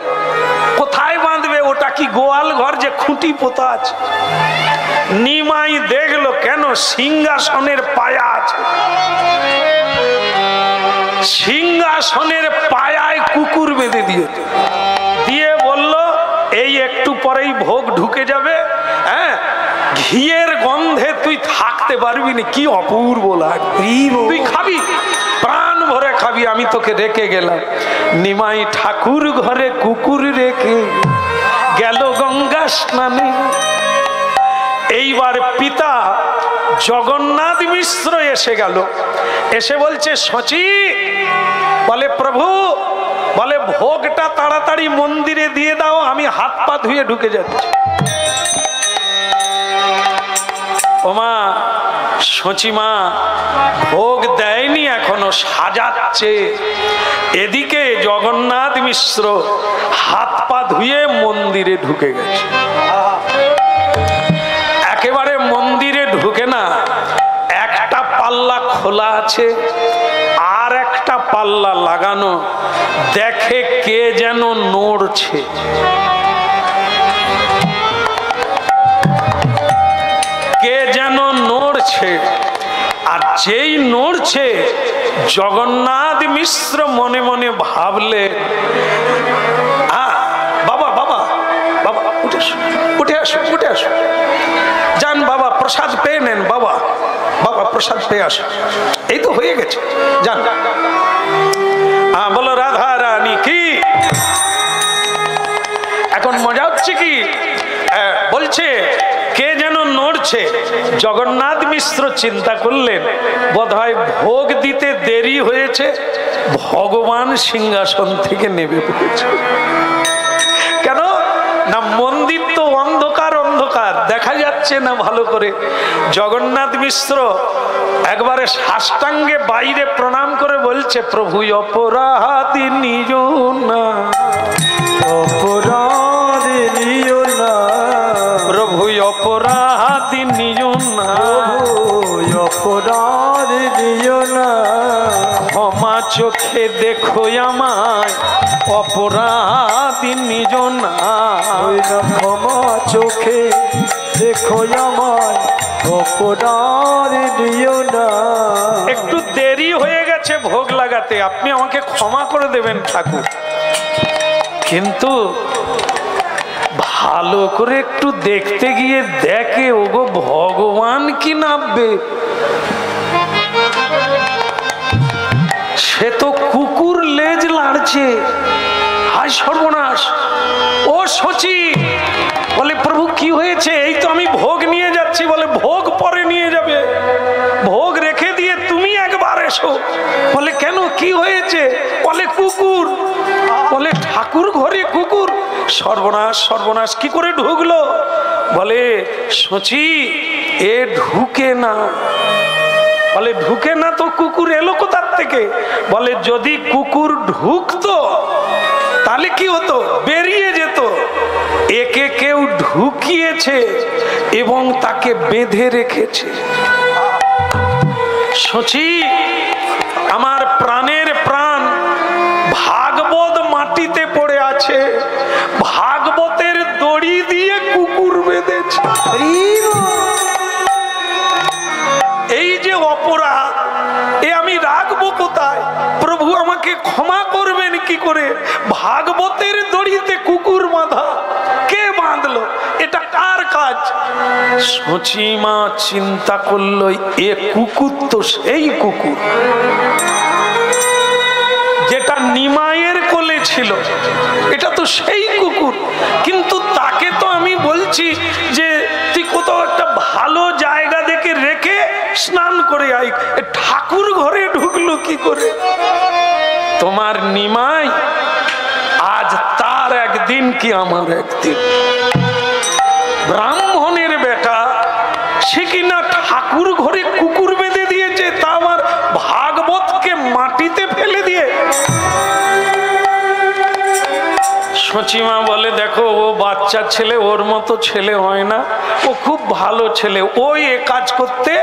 কোথায় বাঁধবে? ওটা কি গোয়াল ঘর যে খুঁটি পোতা আছে? নিমাই দেখলো কেন সিংহাসনের পায়া আছে, সিংহাসনের পায়ায় কুকুর বেঁধে দিয়েছে, দিয়ে বলল এই একটু পরেই ভোগ ঢুকে যাবে, হ্যাঁ ঘিয়ের গন্ধে তুই থাকতে পারবি না, কি অপূর্ব লাগবে, তুই খাবি, প্রাণ ভরে খাবি, আমি তোকে রেখে গেলাম। নিমাই ঠাকুর ঘরে কুকুর রেখে গেল গঙ্গা স্নানে। এইবার পিতা জগন্নাথ মিশ্র এসে গেল, এসে বলছে সচি, বলে প্রভু, বলে ভোগটা তাড়াতাড়ি মন্দিরে দিয়ে দাও, আমি হাত পা ধুয়ে ঢুকে যাচ্ছি। ওমা সচিমা ভোগ দেয়নি এখনো, সাজাচ্ছে। এদিকে জগন্নাথ মিশ্র হাত পা ধুয়ে মন্দিরে ঢুকে গেছে। একেবারে মন্দিরে ঢুকে না, একটা পাল্লা খোলা আছে, আর একটা পাল্লা লাগানো, দেখে কে যেন নড়ছে। কে যেন নড়ছে, আর যেই নড়ছে জগন্নাথ মিশ্র মনে মনে ভাবলে, বাবা বাবা বাবা উঠে আসো, উঠে আসো, উঠে আসো, যান বাবা প্রসাদ পেয়ে নেন, বাবা বাবা প্রসাদ পেয়ে আসো, এই তো হয়ে গেছে, যান। বলো রাধা রানী কি? এখন মজা হচ্ছে কি, বলছে কে যেন নড়ছে। জগন্নাথ মিশ্র চিন্তা করলেন বোধহয় ভোগ দিতে দেরি হয়েছে, ভগবান সিংহাসন থেকে নেমে পড়েছে। কেন না, মন্দির তো অন্ধকার অন্ধকার, দেখা যাচ্ছে না ভালো করে। জগন্নাথ মিশ্র একবারে সাষ্টাঙ্গে বাইরে প্রণাম করে বলছে, প্রভু অপরাধী নিজ না, অপরাধী নিও না, প্রভু অপরাধী নিজ না, অপরাধী নিও না, ক্ষমা চোখে দেখো আমায়, অপরাধী নিজ না, ক্ষমা চোখে দেখো আমায়, অপরাধী নিও না। একটু দেরি হয়ে গেছে ভোগ লাগাতে, আপনি আমাকে ক্ষমা করে দেবেন ঠাকুর, কিন্তু ভালো করে একটু দেখতে গিয়ে দেখে ওগো ভগবান কি নামবে, সে তো কুকুর লেজ লাড়ছে। হায় সর্বনাশ! ও শচী বলে, প্রভু কি হয়েছে? এই তো আমি ভোগ নিয়ে যাচ্ছি। বলে, ভোগ পরে নিয়ে যাবে, ভোগ রেখে দিয়ে তুমি একবার এসো। বলে, কেন, কি হয়েছে? বলে, কুকুর। বলে, ঠাকুর ঘরে কুকুর? সর্বনাশ সর্বনাশ, কি করে ঢুকলো? বলে, শচী এ ঢুকে না। বলে, ঢুকে না তো কুকুর এলো কোথার থেকে? বলে, যদি কুকুর ঢুকতো তাহলে কি হতো? বেরিয়ে যেত। একে কেউ ঢুকিয়েছে এবং তাকে বেঁধে রেখেছে। শচী, আমার প্রাণের প্রাণ, ভাগবত মাটিতে পড়ে আছে, ভাগবতের দড়ি দিয়ে কুকুর বেঁধেছে। এই যে অপরাধ, এ আমি রাখবো কোথায়? প্রভু আমাকে ক্ষমা করবেন কি করে? ভাগবতের দড়িতে কুকুর বাঁধা, কে বাঁধলো? এটা কার কাজ? শচী মা চিন্তা করলো, এ কুকুর তো সেই কুকুর যেটা নিমাইয়ের কোলে ছিল, এটা তো সেই কুকুর। কিন্তু তাকে তো আমি বলছি যে তুই কোথাও একটা ভালো জায়গা দেখে রেখে স্নান করে আই, ঠাকুর ঘরে ঢুকলো কি করে? তোমার নিমাই আজ তার একদিন কি আমার একদিন। ব্রাহ্মণের বেটা, সে কিনা ঠাকুর ঘরে কুকুর বেঁধে দিয়েছে, তা আমার ভাগবতকে মাটিতে ফেলে দিয়ে। সচিমা বলে, দেখো ও বাচ্চা ছেলে, ওর মতো ছেলে হয় না, ও খুব ভালো ছেলে, ওই এ কাজ করতে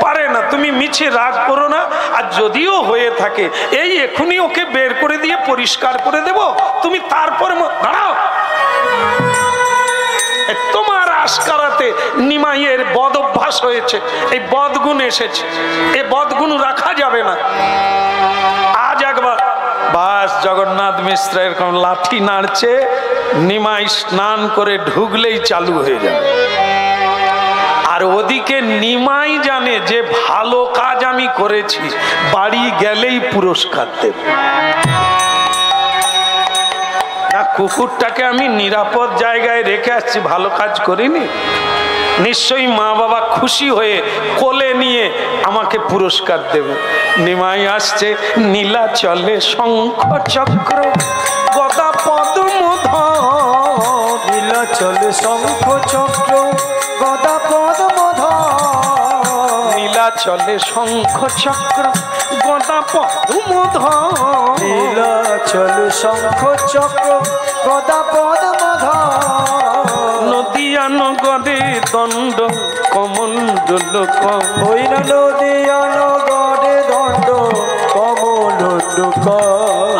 পারে না, তুমি মিছে রাগ করো না। আর যদিও হয়ে থাকে, এই এখনই ওকে বের করে দিয়ে পরিষ্কার করে দেব, তুমি তারপরে দাঁড়াও। তোমার আশকারাতে নিমাইয়ের বদ অভ্যাস হয়েছে, এই বদগুণ এসেছে, এই বদগুণ রাখা যাবে না। আজ একবার বাস জগন্নাথ মিশ্র এরকম লাঠি নাড়ছে, নিমাই স্নান করে ঢুকলেই চালু হয়ে যাবে। আর ওদিকে নিমাই জানে যে ভালো কাজ আমি করেছি, বাড়ি গেলেই পুরস্কার দেব। না, কুকুরটাকে আমি নিরাপদ জায়গায় রেখে আসছি, ভালো কাজ করিনি, নিশ্চয়ই মা বাবা খুশি হয়ে কোলে নিয়ে আমাকে পুরস্কার দেবে। নিমাই আসছে, নীলাচলে শঙ্খ চক্র গদা পদ্মধর, নীলাচলে শঙ্খ চক্র গদা পদ্মধর, নীলাচলে শঙ্খ চক্র গদা পদ্মধর, নীলাচলে শঙ্খ চক্র গদা পদ্মধর, নদিয়া নগরে দণ্ড কমণ্ডল ওই নদিয়া নগরে দণ্ড কমণ্ডল,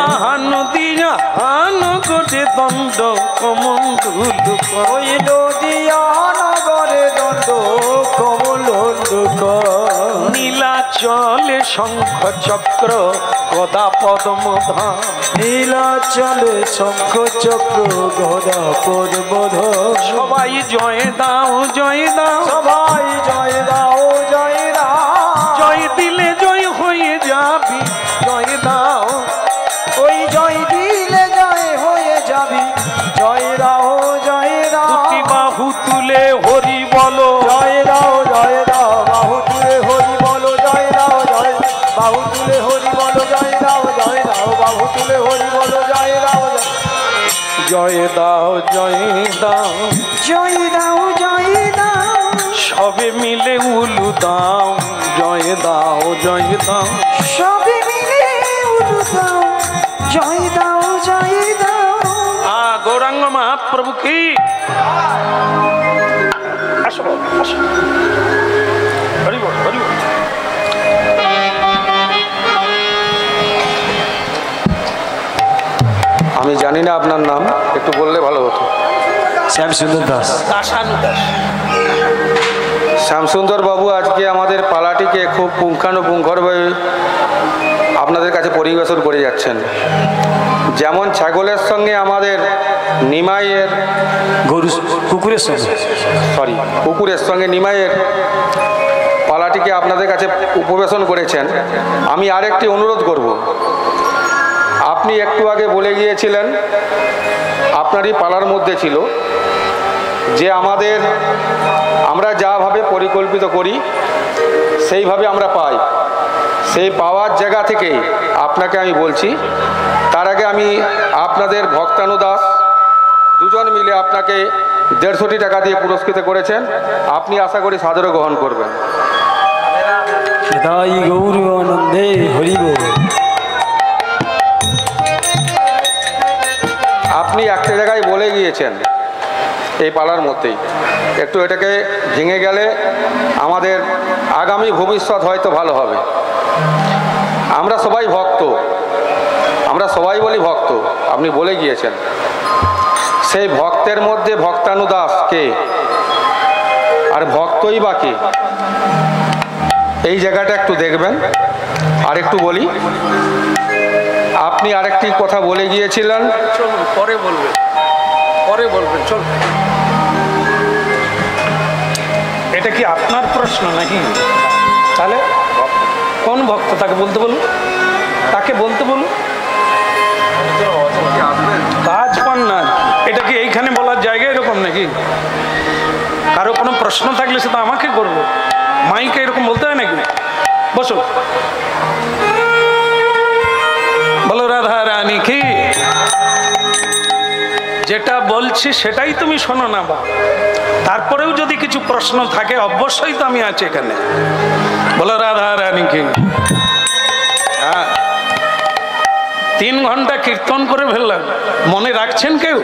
আহা নদিয়া নগরে দণ্ড কমণ্ডল, ওই নদিয়া নগরে দণ্ড কমণ্ডল, নীলাচলে শঙ্খ চক্র গদা পদ্মধর, নীলাচলে শঙ্খ চক্র গদা পদ্মধর, সবাই জয় দাও জয় দাও, সবাই জয় দাও জয় দাও, জয় দিলে জয় হয়ে যাবি, জয় দাও, ওই জয় দিলে জয় হয়ে যাবি, জয় দাও জয় দাও, দুটি বাহু তুলে হরি বলো, জয় দাও বাহু তুলে হরি বলো, জয় দাও জয় বাহু তুলে হরি বলো, জয় দাও বাহু তুলে হরি বলো, জয় দাও জয় দাও জয় দাও, জয় দাও জয় দাও, সবে মিলে উলু দাও, জয় দাও জয় দাও, সবে মিলে উলু দাও, জয় দাও জয় দাও। গৌরাঙ্গ মহাপ্রভু কি, আসো আসো, হরি বল হরি বল। আমি জানি না আপনার নাম, একটু বললে ভালো হতো। শ্যামসুন্দর দাস। দাসানুদাস। শ্যামসুন্দর বাবু আজকে আমাদের পালাটিকে খুব পুঙ্খানুপুঙ্খভাবে আপনাদের কাছে পরিবেশন করে যাচ্ছেন। যেমন ছাগলের সঙ্গে আমাদের নিমাইয়ের কুকুরের সঙ্গে কুকুরের সঙ্গে নিমাইয়ের পালাটিকে আপনাদের কাছে উপবেশন করেছেন, আমি আরেকটি অনুরোধ করব। আপনি একটু আগে বলে গিয়েছিলেন, আপনারই পালার মধ্যে ছিল যে আমরা যাভাবে পরিকল্পিত করি সেইভাবে আমরা পাই। সেই পাওয়ার জায়গা থেকেই আপনাকে আমি বলছি, তার আগে আমি আপনাদের ভক্তানুদাস দুজন মিলে আপনাকে 150 টাকা দিয়ে পুরস্কৃত করেছেন। আপনি আশা করি সাদরে গ্রহণ করবেন। তাই গৌর আনন্দে হরিব। আপনি একটা জায়গায় বলে গিয়েছেন এই পালার মধ্যেই, একটু এটাকে ভেঙে গেলে আমাদের আগামী ভবিষ্যৎ হয়তো ভালো হবে। আমরা সবাই ভক্ত, আমরা সবাই বলি ভক্ত, আপনি বলে গিয়েছেন। সেই ভক্তের মধ্যে ভক্তানুদাস কে, আর ভক্তই বা কে, এই জায়গাটা একটু দেখবেন। আর একটু বলি, আপনি আরেকটি কথা বলে গিয়েছিলেন, পরে বলবেন চল। এটা কি আপনার প্রশ্ন নাকি? তাহলে কোন ভক্ত তাকে বলতে বলুন, কাজ পান না। এটা কি এইখানে বলার জায়গা এরকম নাকি? কারো কোনো প্রশ্ন থাকলে সেটা আমাকে করবো, মাইকে এরকম বলতে হয় নাকি? বসো, বলো রাধা রানী কি। যেটা বলছি সেটাই তুমি শোনো না বা, তারপরেও যদি কিছু প্রশ্ন থাকে অবশ্যই তো আমি আছি এখানে। বলো রাধা রানী কি। হ্যাঁ, 3 ঘন্টা কীর্তন করে ফেললাম, মনে রাখছেন কেউ?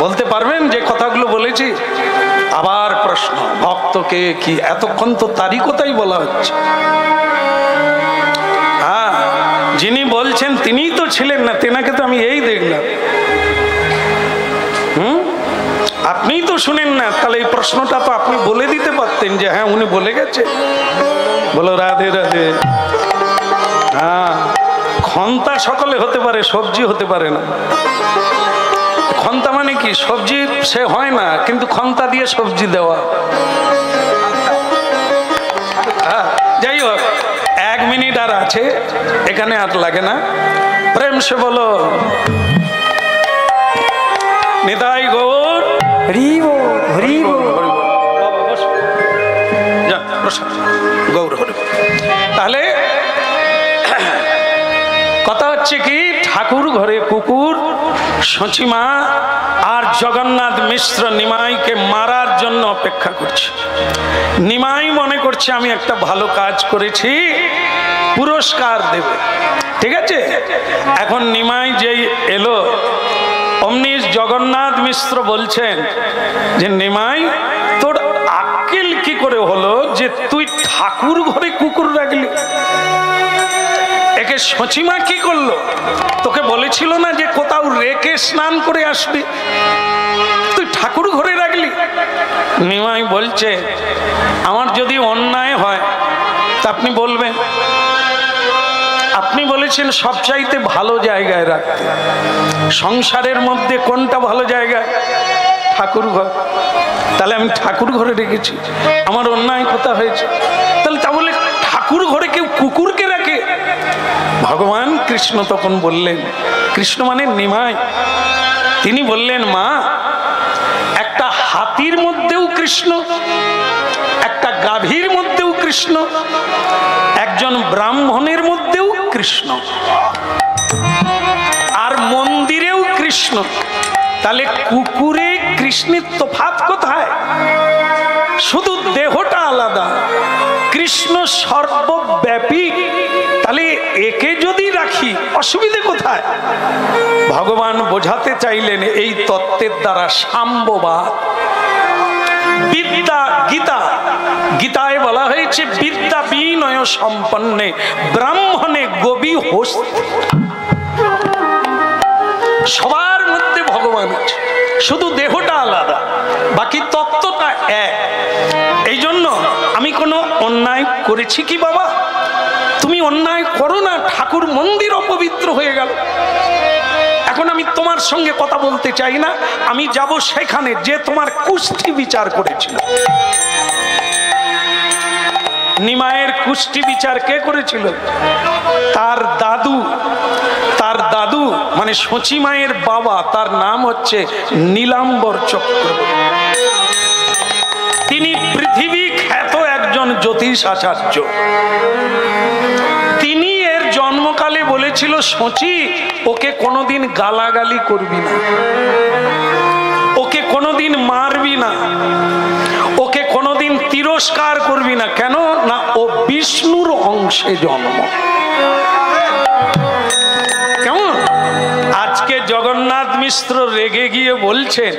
বলতে পারবেন যে কথাগুলো বলেছি? আবার প্রশ্ন, ভক্তকে কি, এতক্ষণ তো তারই কথাই বলা হচ্ছে। হ্যাঁ, যিনি বলছেন তিনিই তো ছিলেন না, তেনাকে তো আমি এই দেখলাম। আপনিই তো শুনেন না, তাহলে এই প্রশ্নটা তো আপনি বলে দিতে পারতেন যে হ্যাঁ উনি বলে গেছে। বলো রাধে রাধে। হ্যাঁ, খন্তা সকলে হতে পারে, সবজি হতে পারে না। খন্তা মানে কি? সবজি সে হয় না, কিন্তু খন্তা দিয়ে সবজি দেওয়া। হ্যাঁ, যাই হোক, 1 মিনিট আর আছে, এখানে আর লাগে না। প্রেম সে বলো নিতাই গৌর হরিব হরিব। গৌর হরি। তাহলে কথা হচ্ছে কি, ঠাকুর ঘরে কুকুর, সচিমা আর জগন্নাথ মিশ্র নিমাইকে মারার জন্য অপেক্ষা করছে। নিমাই মনে করছে আমি একটা ভালো কাজ করেছি, পুরস্কার দেবে। ঠিক আছে, এখন নিমাই যেই এলো, অমনি জগন্নাথ মিশ্র বলছেন যে নিমাই, তোর আক্কেল কি করে হলো যে তুই ঠাকুর ঘরে কুকুর রাখলি? একে সচিমা কি করলো? তোকে বলেছিল না যে কোথাও রেখে স্নান করে আসবি? তুই ঠাকুর ঘরে রাখলি। নিমাই বলছে, আমার যদি অন্যায় হয় তা আপনি বলবেন। আপনি বলেছেন সবচাইতে ভালো জায়গায় রাখতে। সংসারের মধ্যে কোনটা ভালো জায়গা? ঠাকুর ঘর। তাহলে আমি ঠাকুর ঘরে রেখেছি, আমার অন্যায় কোথা হয়েছে? তাহলে তা বলে ঠাকুর ঘরে কেউ কুকুরকে রাখে? ভগবান কৃষ্ণ তখন বললেন, কৃষ্ণ মানে নিমাই, তিনি বললেন, মা, একটা হাতির মধ্যেও কৃষ্ণ, একটা গাভীর মধ্যেও কৃষ্ণ, একজন ব্রাহ্মণের মধ্যেও কৃষ্ণ, আর মন্দিরেও কৃষ্ণ। তাহলে কুকুরে কৃষ্ণের তফাৎ কোথায়? শুধু দেহটা আলাদা, কৃষ্ণ সর্বব্যাপী। তাহলে একে যদি রাখি অসুবিধে কোথায়? ভগবান বোঝাতে চাইলেন এই তত্ত্বের দ্বারা সাম্যবাদ। বিদ্যা, গীতায় বলা হয়েছে বিদ্যা বিনয় সম্পন্নে ব্রাহ্মণে গোবী হস্তি। সবার মধ্যে ভগবান আছে, শুধু দেহটা আলাদা, বাকি তত্ত্বটা এক। এই জন্য আমি কোনো অন্যায় করেছি কি বাবা? তুমি অন্যায় করো না, ঠাকুর মন্দির অপবিত্র হয়ে গেল। এখন আমি তোমার সঙ্গে কথা বলতে চাই না, আমি যাব সেখানে যে তোমার কুষ্টি বিচার করেছিল। নিমাইয়ের কুষ্টি বিচার কে করেছিল? তার দাদু মানে সচি মায়ের বাবা, তার নাম হচ্ছে নীলাম্বর চক্রবর্তী। তিনি পৃথিবী খ্যাত একজন জ্যোতিষ আচার্য। তিনি এর জন্মকালে বলেছিল, সচি ওকে কোনোদিন গালাগালি করবি না, ওকে কোনোদিন মারবি না, ওকে কোনোদিন তিরস্কার করবি না। কেন না, ও বিষ্ণুর অংশে জন্ম। কেমন? আজকে জগন্নাথ মিশ্র রেগে গিয়ে বলছেন,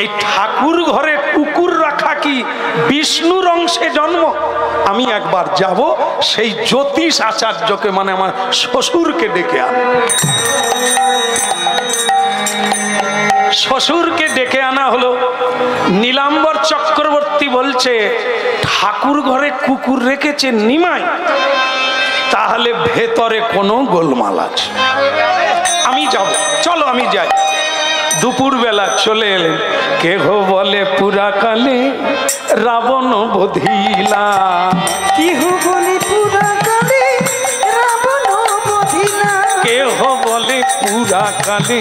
এই ঠাকুর ঘরে কুকুর রাখা কি বিষ্ণুর অংশে জন্ম? আমি একবার যাব, সেই জ্যোতিষ আচার্যকে মানে আমার শ্বশুরকে ডেকে আন। শ্বশুরকে ডেকে আনা হলো। নীলাম্বর চক্রবর্তী বলছে, ঠাকুর ঘরে কুকুর রেখেছে নিমাই, তাহলে ভেতরে কোনো গোলমাল আছে। আমি যাব, চলো আমি যাই। দুপুর বেলা চলে এলেন। কেহ বলে পুরা কালে রাবণ বধিলা, কেহ বলে পুরা কালে রাবণ বধিলা, কেহ বলে পুরা কালে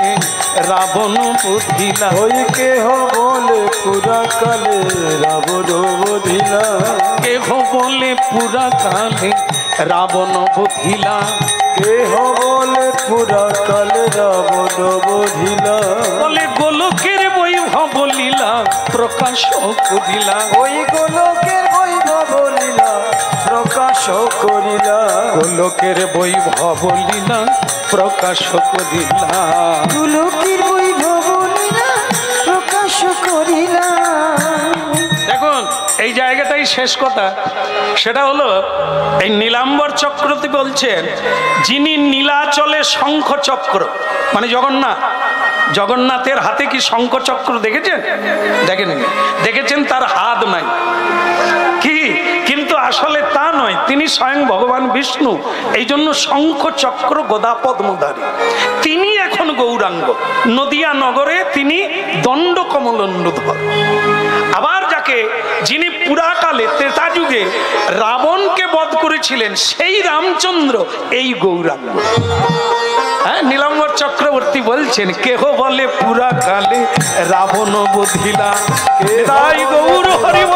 রাবণ বধিলা, ওই কেহ বলে পুরা কালে রাবণ বধিলা, কেহ বলে পুরা কালে রাবণ বধিলা, কেহ বলে পুরা কালে রাবণ বধিলা, বলে গোলকের বৈভব লীলা প্রকাশ করিলা, ওই গোলকের বৈভব লীলা প্রকাশ করিলা, গোলকের বৈভব লীলা প্রকাশ করিলা, গোলকের বৈভব লীলা প্রকাশ করিলা। দেখুন এই জায়গাটাই শেষ কথা। সেটা হলো এই নীলাম্বর চক্রবর্তী বলছেন, যিনি নীলাচলে শঙ্খ চক্র মানে জগন্নাথের হাতে কি শঙ্খ চক্র দেখেছেন? দেখেননি? দেখেছেন তার হাত নাই কি, কিন্তু আসলে তা নয়, তিনি স্বয়ং ভগবান বিষ্ণু। এই জন্য শঙ্খ চক্র গদা পদ্মধারী। তিনি এখন গৌরাঙ্গ। নদিয়া নগরে তিনি দণ্ড কমলন্ডধর। আবার যিনি পুরাকালে ত্রেতা যুগে রাবণকে বধ করেছিলেন, সেই রামচন্দ্র এই গৌরাঙ্গ। হ্যাঁ, নীলাম্বর চক্রবর্তী বলছেন, কেহ বলে পুরা কালে রাবণ বধিলা, তাই গৌর হরিব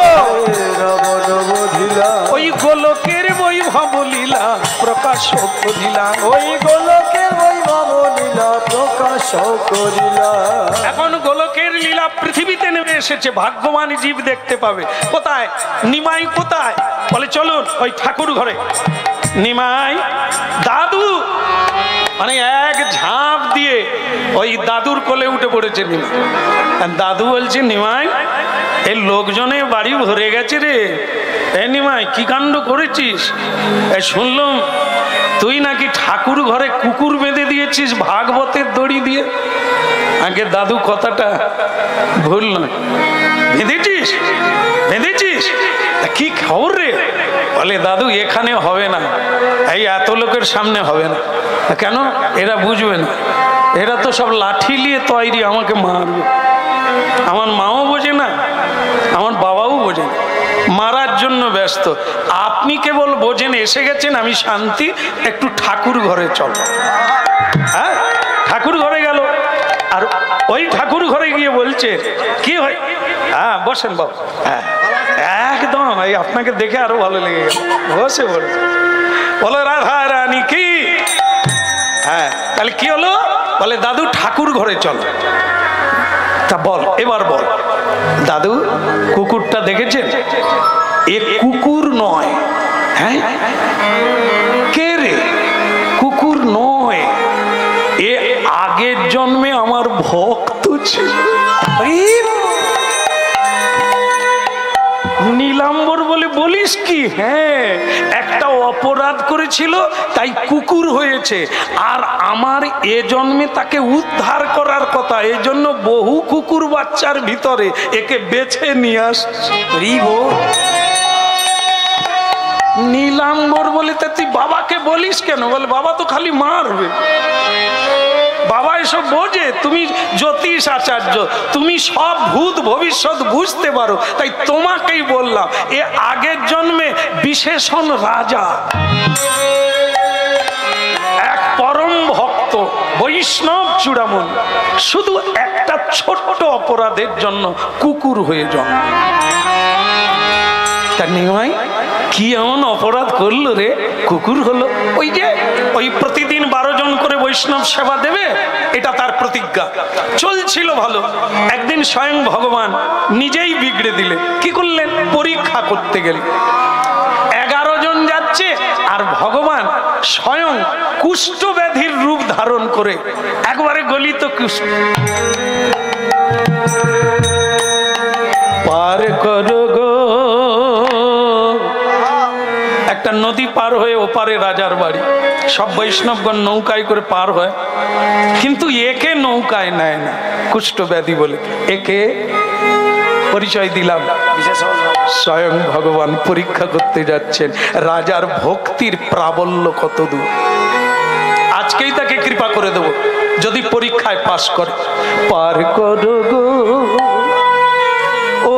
রাবণ বধিলা, ওই গোলকের বৈভব লীলা প্রকাশ করিলা, ওই গোলকের বৈভব লীলা প্রকাশ করিলা। এখন গোলকের লীলা পৃথিবীতে নেমে এসেছে, ভাগ্যবান জীব দেখতে পাবে। কোথায়? নিমাই কোথায়? বলে চলুন ওই ঠাকুর ঘরে। নিমাই দাদু মানে এক ঝাঁপ দিয়ে ওই দাদুর কোলে উঠে পড়েছে নিমাই। দাদু বলছে, নিমাই এই লোকজনে বাড়ি ভরে গেছে রে। এ নিমাই কি কাণ্ড করেছিস? শুনলাম তুই নাকি ঠাকুর ঘরে কুকুর বেঁধে দিয়েছিস ভাগবতের দড়ি দিয়ে। আগে দাদু কথাটা ভুল নয়, বেঁধেছিস? বেঁধেছিস? কি খবর রে? বলে দাদু এখানে হবে না, এই এত লোকের সামনে হবে না। কেন? এরা বুঝবে না, এরা তো সব লাঠি নিয়ে তৈরি, আমাকে মারবে। আমার মাও বোঝে না, আমার বাবাও বোঝে না, মারার জন্য ব্যস্ত। আপনি কেবল বোঝেন এসে গেছেন, আমি শান্তি, একটু ঠাকুর ঘরে চল। হ্যাঁ, ঠাকুর ঘরে গেল। আর ওই ঠাকুর ঘরে গিয়ে বলছে, কি হয়? হ্যাঁ বসেন বাবু। হ্যাঁ একদম, এই আপনাকে দেখে আরো ভালো লেগে গেল। বসে বলছে, বলো রাধা রানী কি? হ্যাঁ, তাহলে কি হলো? বলে দাদু ঠাকুর ঘরে চল। তা বল, এবার বল। দাদু কুকুরটা দেখেছেন? এ কুকুর নয়। হ্যাঁ, কে রে? কুকুর নয়, এ আগের জন্মে আমার ভক্ত ছিল। নীলাম্বর বলে, বলিস কি? হ্যাঁ, একটা অপরাধ করেছিল তাই কুকুর হয়েছে, আর আমার এ জন্মে তাকে উদ্ধার করার কথা, এই জন্য বহু কুকুর বাচ্চার ভিতরে একে বেছে নিয়ে আসছে। নীলাম্বর বলে তা তুই বাবাকে বলিস কেন? বলে বাবা তো খালি মারবে। বাবা এসব বোঝে, তুমি জ্যোতিষ আচার্য, তুমি সব ভূত ভবিষ্যৎ বুঝতে পারো, তাই তোমাকেই বললাম। এ আগের জন্মে বিশেষণ রাজা, এক পরম ভক্ত বৈষ্ণব চূড়ামণি, শুধু একটা ছোট্ট অপরাধের জন্য কুকুর হয়ে জন্ম। তা নিমাই কি এমন অপরাধ করলো রে কুকুর হলো? ওই প্রতিদিন 12 জন করে বৈষ্ণব সেবা দেবে, এটা তার প্রতিজ্ঞা চলছিল ভালো। একদিন স্বয়ং ভগবান নিজেই বিগড়ে দিলেন। কি করলেন? পরীক্ষা করতে গেলেন। 11 জন যাচ্ছে, আর ভগবান স্বয়ং কুষ্ঠ ব্যাধির রূপ ধারণ করে একবারে গলিত কুষ্ঠ। পার করো গো, একটা নদী পার হয়ে ওপারে রাজার বাড়ি। সব বৈষ্ণবগণ নৌকায় করে পার হয়, কিন্তু একে নৌকায় নেয় না, কুষ্ঠ ব্যাধি বলে। একে পরিচয় দিলাম, স্বয়ং ভগবান পরীক্ষা করতে যাচ্ছেন রাজার ভক্তির প্রাবল্য কত দূর। আজকেই তাকে কৃপা করে দেব যদি পরীক্ষায় পাশ করে। পার করো গো ও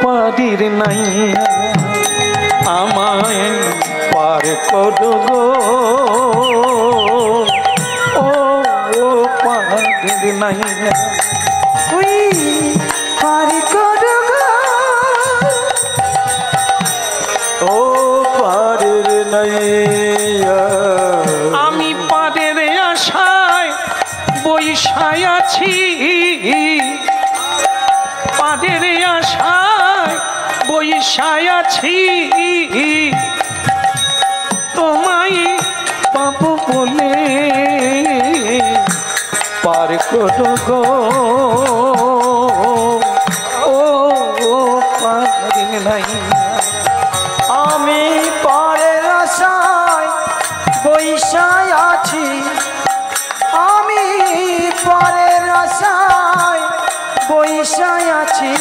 পারির নাই, আমায় পার করো গো ও পারির নাই। ওই পার করো গো ও পারের নাইয়া, আমি পারের আশায় বৈশায় আছি, পারের আশায় বৈশায় আছি, তোমায় পাবো বলে পার করো গো ও পারির নাই। আমি পারের আশায় বৈশায় আছি, আমি পরের আশায় বৈশায় আছি,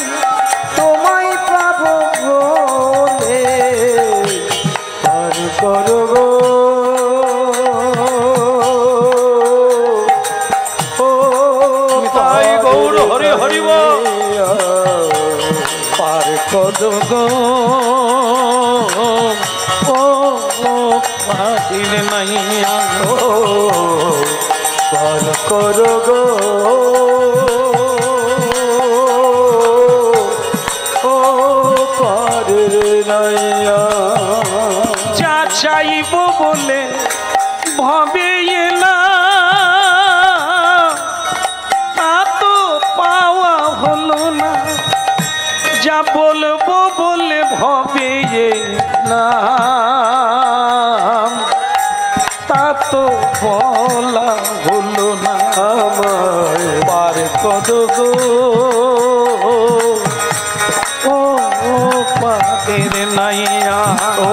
তোমায় পাবো বলে পার করো গো ও তাই গৌর হরি হরি বল। পার করো গো ও পারির নাই। পার করো গো ও পারের নাইয়া, যা চাইব বলে ভবে এলা, তা তো পাওয়া হলো না। যা বলবো বলে ভবে এলাম, তা তো বলা হলো না। আমায় পার করো গো ও পারের নাইয়া। ও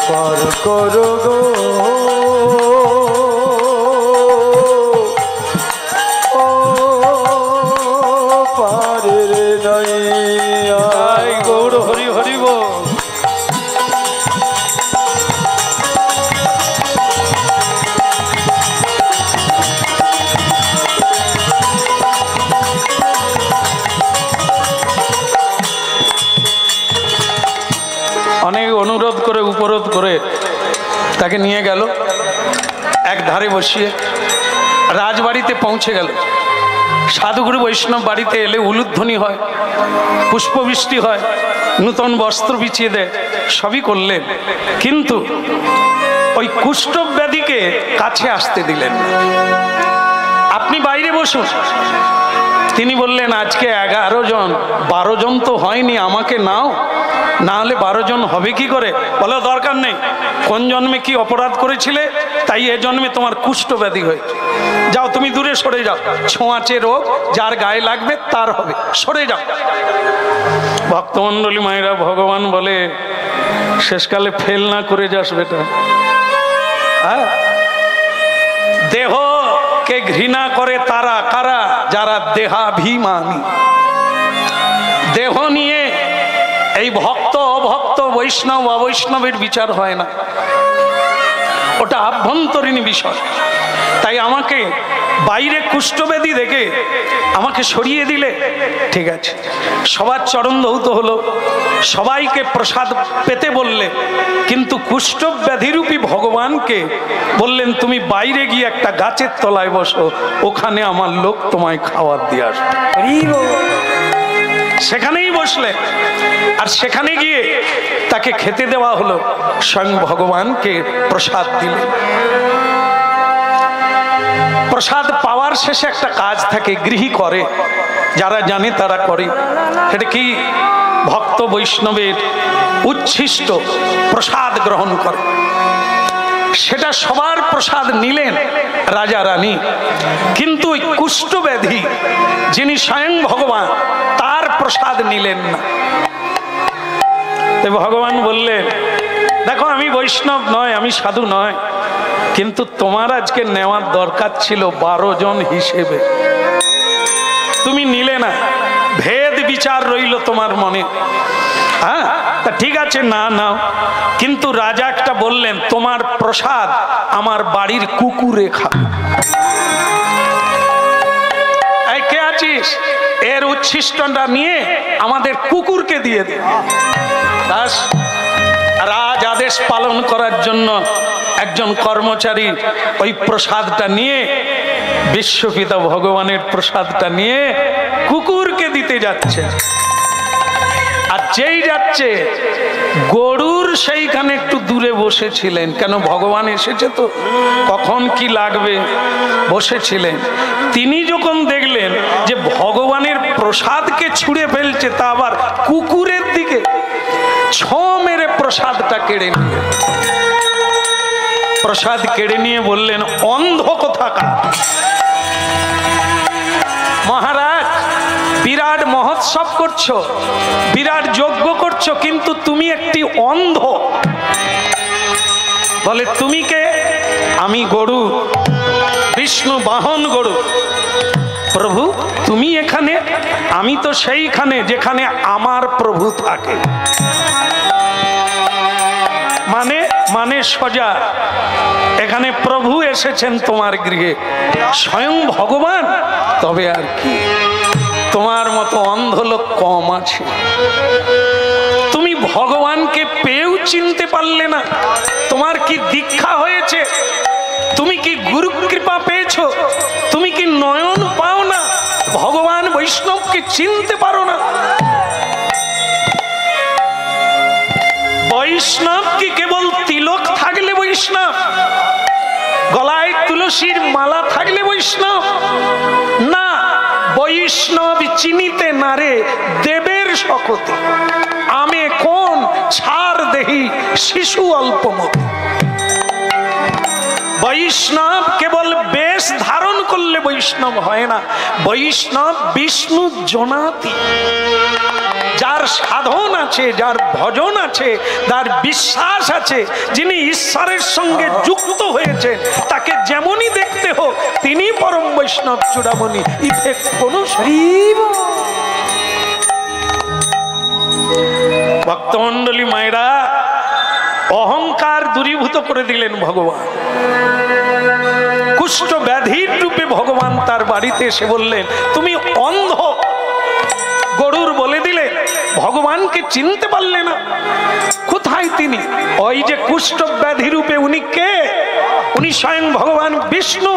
পার করো গো ও পারের নাইয়া। তাই গৌর হরি হরি বল। অনেক অনুরোধ করে উপরোধ করে তাকে নিয়ে গেল, এক ধারে বসিয়ে রাজবাড়িতে পৌঁছে গেল। সাধুগুরু বৈষ্ণব বাড়িতে এলে উলুধ্বনি হয়, পুষ্পবৃষ্টি হয়, নূতন বস্ত্র বিছিয়ে দেয়, সবই করলেন, কিন্তু ওই কুষ্ঠব্যাধি ব্যাধিকে কাছে আসতে দিলেন না। আপনি বাইরে বসুন। তিনি বললেন আজকে 11 জন, 12 জন তো হয়নি, আমাকে নাও, না হলে 12 জন হবে কি করে? বলে দরকার নেই, কোন জন্মে কি অপরাধ করেছিলে তাই এ জন্মে তোমার কুষ্ঠ ব্যাধি হয়েছে। যাও তুমি দূরে সরে যাও, ছোঁয়াচে রোগ যার গায়ে লাগবে তার হবে, সরে যাও। ভক্তমণ্ডলী মায়েরা, ভগবান বলে শেষকালে ফেল না করে যাস বেটা। হ্যাঁ, দেহকে ঘৃণা করে তারা কারা? যারা দেহাভিমানী। দেহ নিয়ে এই ভক্ত অভক্ত ভক্ত বৈষ্ণব অবৈষ্ণবের বিচার হয় না, ওটা আভ্যন্তরীণ বিষয়। তাই আমাকে বাইরে কুষ্ঠব্যাধি দেখে আমাকে সরিয়ে দিলে ঠিক আছে, সবার চরণ ধৌত হলো, সবাইকে প্রসাদ পেতে বললে, কিন্তু কুষ্ঠব্যাধিরূপী ভগবানকে বললেন তুমি বাইরে গিয়ে একটা গাছের তলায় বসো, ওখানে আমার লোক তোমায় খাবার দিয়ে আসবে। সেখানেই বসলে, আর সেখানে গিয়ে তাকে খেতে দেওয়া হলো, স্বয়ং ভগবানকে প্রসাদ দিলেন। প্রসাদ পাওয়ার শেষে একটা কাজ থাকে, গৃহী করে, যারা জানে তারা করে। সেটা কি? ভক্ত বৈষ্ণবের উচ্ছিষ্ট প্রসাদ গ্রহণ করে। সেটা সবার প্রসাদ নিলেন রাজা রানী, কিন্তু ওই কুষ্ঠব্যাধি যিনি স্বয়ং ভগবান, তার প্রসাদ নিলেন না। ভগবান বললেন, দেখো আমি বৈষ্ণব নয়, আমি সাধু নয়, কিন্তু তোমার আজকে নেওয়ার দরকার ছিল 12 জন হিসেবে, তুমি নিলে না, ভেদ বিচার রইল তোমার মনে। হ্যাঁ, তা ঠিক আছে, না নাও, কিন্তু রাজা একটা বললেন, তোমার প্রসাদ আমার বাড়ির কুকুরে খাবে। এই কে আছিস, এর উচ্ছিষ্টটা নিয়ে আমাদের কুকুরকে দিয়ে দে। দাস রাজ আদেশ পালন করার জন্য একজন কর্মচারী ওই প্রসাদটা নিয়ে, বিশ্বপিতা ভগবানের প্রসাদটা নিয়ে কুকুরকে দিতে যাচ্ছে। আর যেই যাচ্ছে, গরুর সেইখানে একটু দূরে বসেছিলেন, কেন ভগবান এসেছে তো, কখন কি লাগবে, বসেছিলেন। তিনি যখন দেখলেন যে ভগবানের প্রসাদকে ছুঁড়ে ফেলছে, তা আবার কুকুরের দিকে, ছো মেরে প্রসাদটা কেড়ে নিয়ে, প্রসাদ কেড়ে নিয়ে বললেন, অন্ধ কোথাকার, মহারাজ বিরাট মহোৎসব করছো, বিরাট যজ্ঞ করছো, কিন্তু তুমি একটি অন্ধ। বলে, তুমি কে? আমি গরু, বিষ্ণু বাহন গরু। প্রভু তুমি এখানে? আমি তো সেইখানে যেখানে আমার প্রভু থাকে। মানে সোজা, এখানে প্রভু এসেছেন তোমার গৃহে, স্বয়ং ভগবান, তবে আর কি, তোমার মতো অন্ধ লোক কম আছে। তুমি ভগবানকে পেয়েও চিনতে পারলে না, তোমার কি দীক্ষা হয়েছে? তুমি কি গুরু কৃপা পেয়েছো? তুমি কি নয়ন পাও না? ভগবান বৈষ্ণবকে চিনতে পারো না? বৈষ্ণব কি কেবল তিলক থাকলে বৈষ্ণব? গলায় তুলসীর মালা থাকলে বৈষ্ণব না। বৈষ্ণব চিনিতে নারে দেবের শকতে, আমে কোন ছাড় দেহি শিশু অল্পমতি। বৈষ্ণব কেবল বেশ ধারণ করলে বৈষ্ণব হয় না, বৈষ্ণব বিষ্ণু জনাতি। যার সাধন আছে, যার ভজন আছে, যার বিশ্বাস আছে, যিনি ঈশ্বরের সঙ্গে যুক্ত হয়েছে, তাকে যেমনই দেখতে হোক তিনি পরম বৈষ্ণব চূড়ামণি। ইতে কোনো ভক্তমণ্ডলী মায়েরা, অহংকার দূরীভূত করে দিলেন ভগবান। কুষ্ঠ ব্যাধির রূপে ভগবান তার বাড়িতে এসে বললেন, তুমি অন্ধ। গরুর বলে দিলে, ভগবানকে চিনতে পারলে না। কোথায় তিনি? ওই যে কুষ্ঠ ব্যাধি রূপে, উনি কে? উনি স্বয়ং ভগবান বিষ্ণু।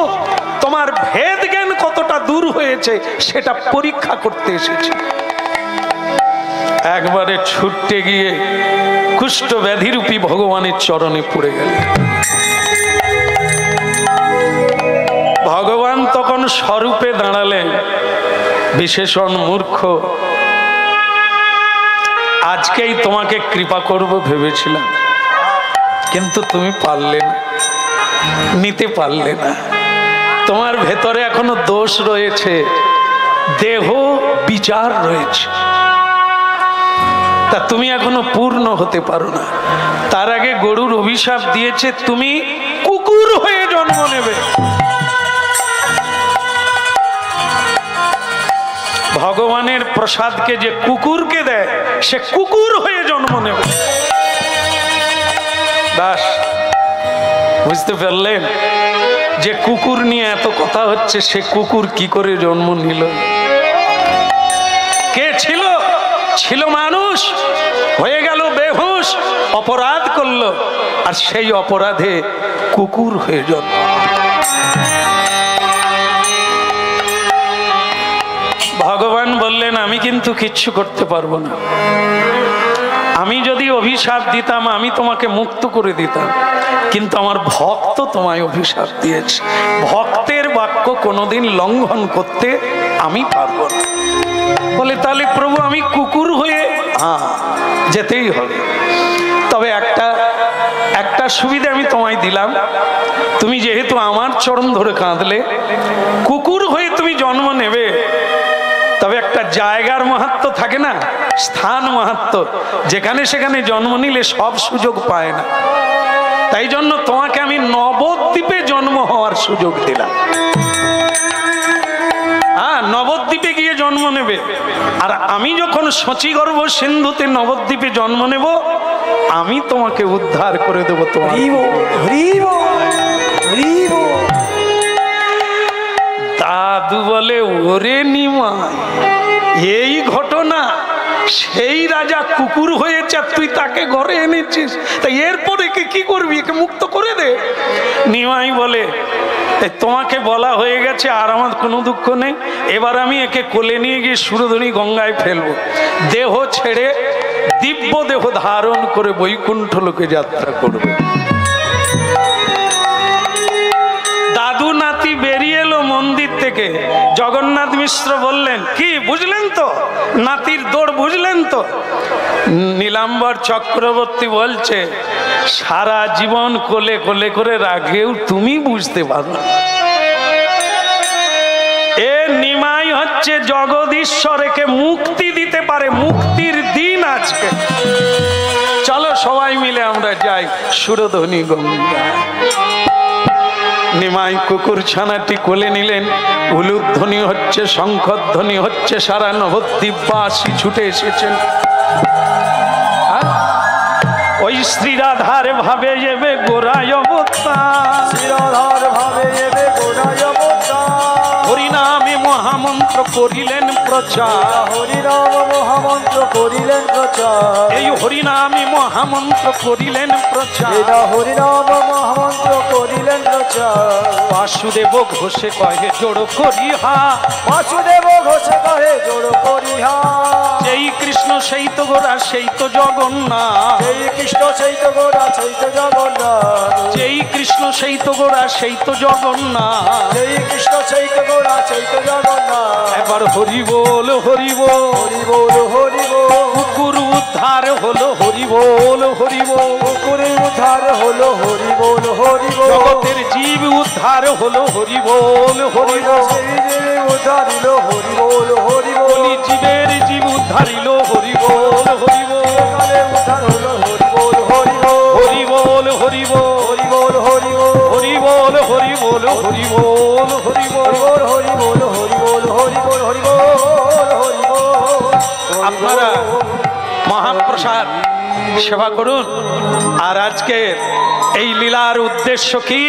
তোমার ভেদ জ্ঞান কতটা দূর হয়েছে সেটা পরীক্ষা করতে এসেছে। একবারে ছুটতে গিয়ে কুষ্ঠ ব্যাধিরূপী ভগবানের চরণে পড়ে গেল। ভগবান তখন স্বরূপে দাঁড়ালেন, বিশেষণ মূর্খ, আজকেই তোমাকে কৃপা করব ভেবেছিলাম, কিন্তু তুমি পারলে না, নিতে পারলে না। তোমার ভেতরে এখনো দোষ রয়েছে, দেহ বিচার রয়েছে, তা তুমি এখনো পূর্ণ হতে পারো না। তার আগে গরুর অভিশাপ দিয়েছে, তুমি কুকুর হয়ে জন্ম নেবে। ভগবানের প্রসাদকে যে কুকুরকে দেয় সে কুকুর হয়ে জন্ম নেবে। দাস বুঝতে পারলেন? যে কুকুর নিয়ে এত কথা হচ্ছে সে কুকুর কি করে জন্ম নিল? কে ছিল? ছিল মানুষ, হয়ে গেল বেহুশ, অপরাধ করলো, আর সেই অপরাধে কুকুর হয়ে জন্ম। ভগবান বললেন আমি কিন্তু কিচ্ছু করতে পারবো না। আমি যদি অভিশাপ দিতাম আমি তোমাকে মুক্ত করে দিতাম, কিন্তু আমার ভক্ত তোমায় অভিশাপ দিয়েছে। ভক্তের বাক্য কোনোদিন লঙ্ঘন করতে আমি পারবো না। বলে তাহলে প্রভু আমি কুকুর হয়ে যেতেই হবে। তবে একটা সুবিধা আমি তোমায় দিলাম, তুমি যেহেতু আমার চরণ ধরে কাঁদলে, কুকুর হয়ে তুমি জন্ম নেবে, তবে একটা জায়গার মাহাত্ম্য থাকে না, স্থান মাহাত্ম্য, যেখানে সেখানে জন্ম নিলে সব সুযোগ পায় না। তাই জন্য তোমাকে আমি নবদ্বীপে জন্ম হওয়ার সুযোগ দিলাম। নবদ্বীপে গিয়ে জন্ম নেবে, আর আমি যখন শচীগর্ভ সিন্ধুতে নবদ্বীপে জন্ম নেব, আমি তোমাকে উদ্ধার করে দেবো। তোমার দাদু বলে ওরে নিমাই, এই ঘটনা, সেই রাজা কুকুর হয়েছে আর তুই তাকে ঘরে এনেছিস, তাই এরপরে কি করবি? একে মুক্ত করে দে। নিমাই বলে তোমাকে বলা হয়ে গেছে, আর আমার কোনো দুঃখ নেই। এবার আমি একে কোলে নিয়ে গিয়ে সুরধনী গঙ্গায় ফেলবো, দেহ ছেড়ে দিব্য দেহ ধারণ করে বৈকুণ্ঠ লোকে যাত্রা করবে। দাদু নাতি বেরিয়ে এলো মন্দির থেকে। জগন্নাথ মিশ্র বললেন কি বুঝলেন তো? নাতির দৌড় বুঝলেন তো? নীলাম্বর চক্রবর্তী বলছে সারা জীবন কোলে কোলে করে রাখেও তুমি বুঝতে পারো। এ নিমাই হচ্ছে জগদীশ্বরকে মুক্তি দিতে পারে, মুক্তির দিন আজকে। চলো সবাই মিলে আমরা যাই সুরধনী গঙ্গা। নিমাই কুকুর ছানাটি কোলে নিলেন, উলুধ্বনি হচ্ছে, শঙ্খধ্বনি হচ্ছে, সারা নবদ্বীপবাসী ছুটে এসেছেন। ওই শ্রীরাধার ভাবে যাবে গোরায় অবতার, শ্রীরাধার ভাবে যাবে গোরায় অবতার, হরিনামে মহামন্ত্র করিলেন প্রচার, হরিনাম মহামন্ত্র করিলেন প্রচার, এই হরিনামে মহামন্ত্র করিলেন প্রচার, হরিনাম মহামন্ত্র করিলেন প্রচার। বাসুদেব ঘোষে কহে জোড় করিহা, বাসুদেব ঘোষে কহে জোড় করিহা, যেই কৃষ্ণ সেই তো গোরা সেই তো জগন্নাথ, সেই কৃষ্ণ সেই তো গোরা সেই তো জগন্নাথ, যেই কৃষ্ণ সেই তো গোরা সেই তো জগন্নাথ, সেই কৃষ্ণ সেই তো গোরা সেই তো জগন্নাথ। এবার হরি বল হরি বল, হরি বল হরি বল, কুকুর উদ্ধার হলো, হরি বল হরি বল, কুকুরের উদ্ধার হলো, হরি বল হরি বল, জগতের জীব উদ্ধার হলো, হরি বল হরি বল, উদ্ধারিল, হরি বল হরি বল, জীবের জীব উদ্ধারিল, হরি বল হরি বল, উদ্ধার হলো, হরি বল হরি বল, হরি বল হরি বল, হরি বল হরি বল, হরি বল হরি বল, হরি বল হরি বল, হরি বল হরি বল, হরি বল হরি বল, হরি বল। আপনারা মহাপ্রসাদ সেবা করুন। আর আজকে এই লীলার উদ্দেশ্য কি?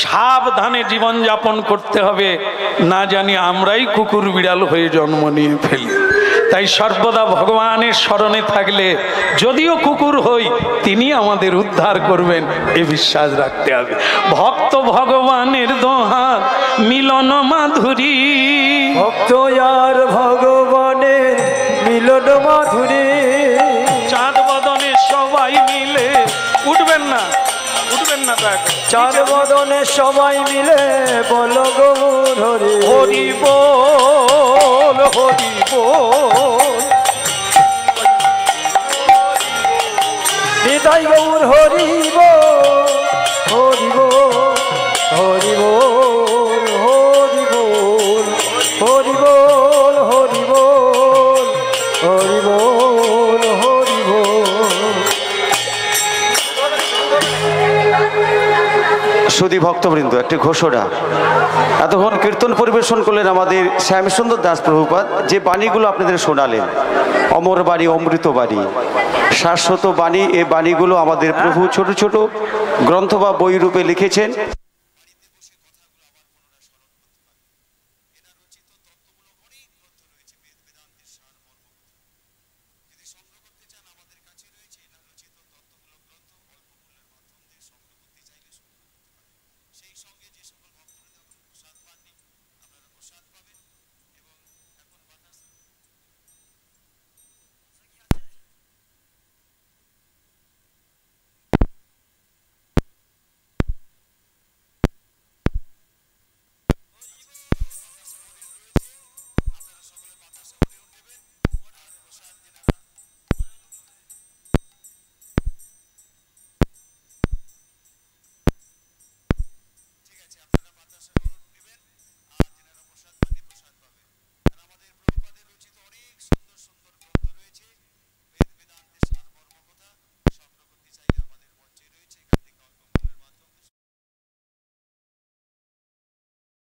সাবধানে জীবন যাপন করতে হবে, না জানি আমরাই কুকুর বিড়াল হয়ে জন্ম নিয়ে ফেলি। তাই সর্বদা ভগবানের স্মরণে থাকলে যদিও কুকুর হই, তিনি আমাদের উদ্ধার করবেন, এ বিশ্বাস রাখতে হবে। ভক্ত ভগবানের দোহার মিলন মাধুরী, ভক্ত আর ভগবানের মিলন মাধুরী, চাঁদ বদনে সবাই মিলে উঠবেন না, উঠবেন না, চার বদনে সবাই মিলে বল গৌর হরি হরি বল হরি বল, নিতাই গৌর হরি বল, হরি বল হরি বল, হরি বল হরি বল, হরি বল হরি বল, হরি বল। সুধী ভক্তবৃন্দ, একটি ঘোষণা। এতক্ষণ কীর্তন পরিবেশন করলেন আমাদের শ্যামসুন্দর দাস প্রভুপাদ। যে বাণীগুলো আপনাদের শোনালেন, অমর বাণী, অমৃত বাণী, শাশ্বত বাণী, এই বাণীগুলো আমাদের প্রভু ছোট ছোট গ্রন্থ বা বই রূপে লিখেছেন।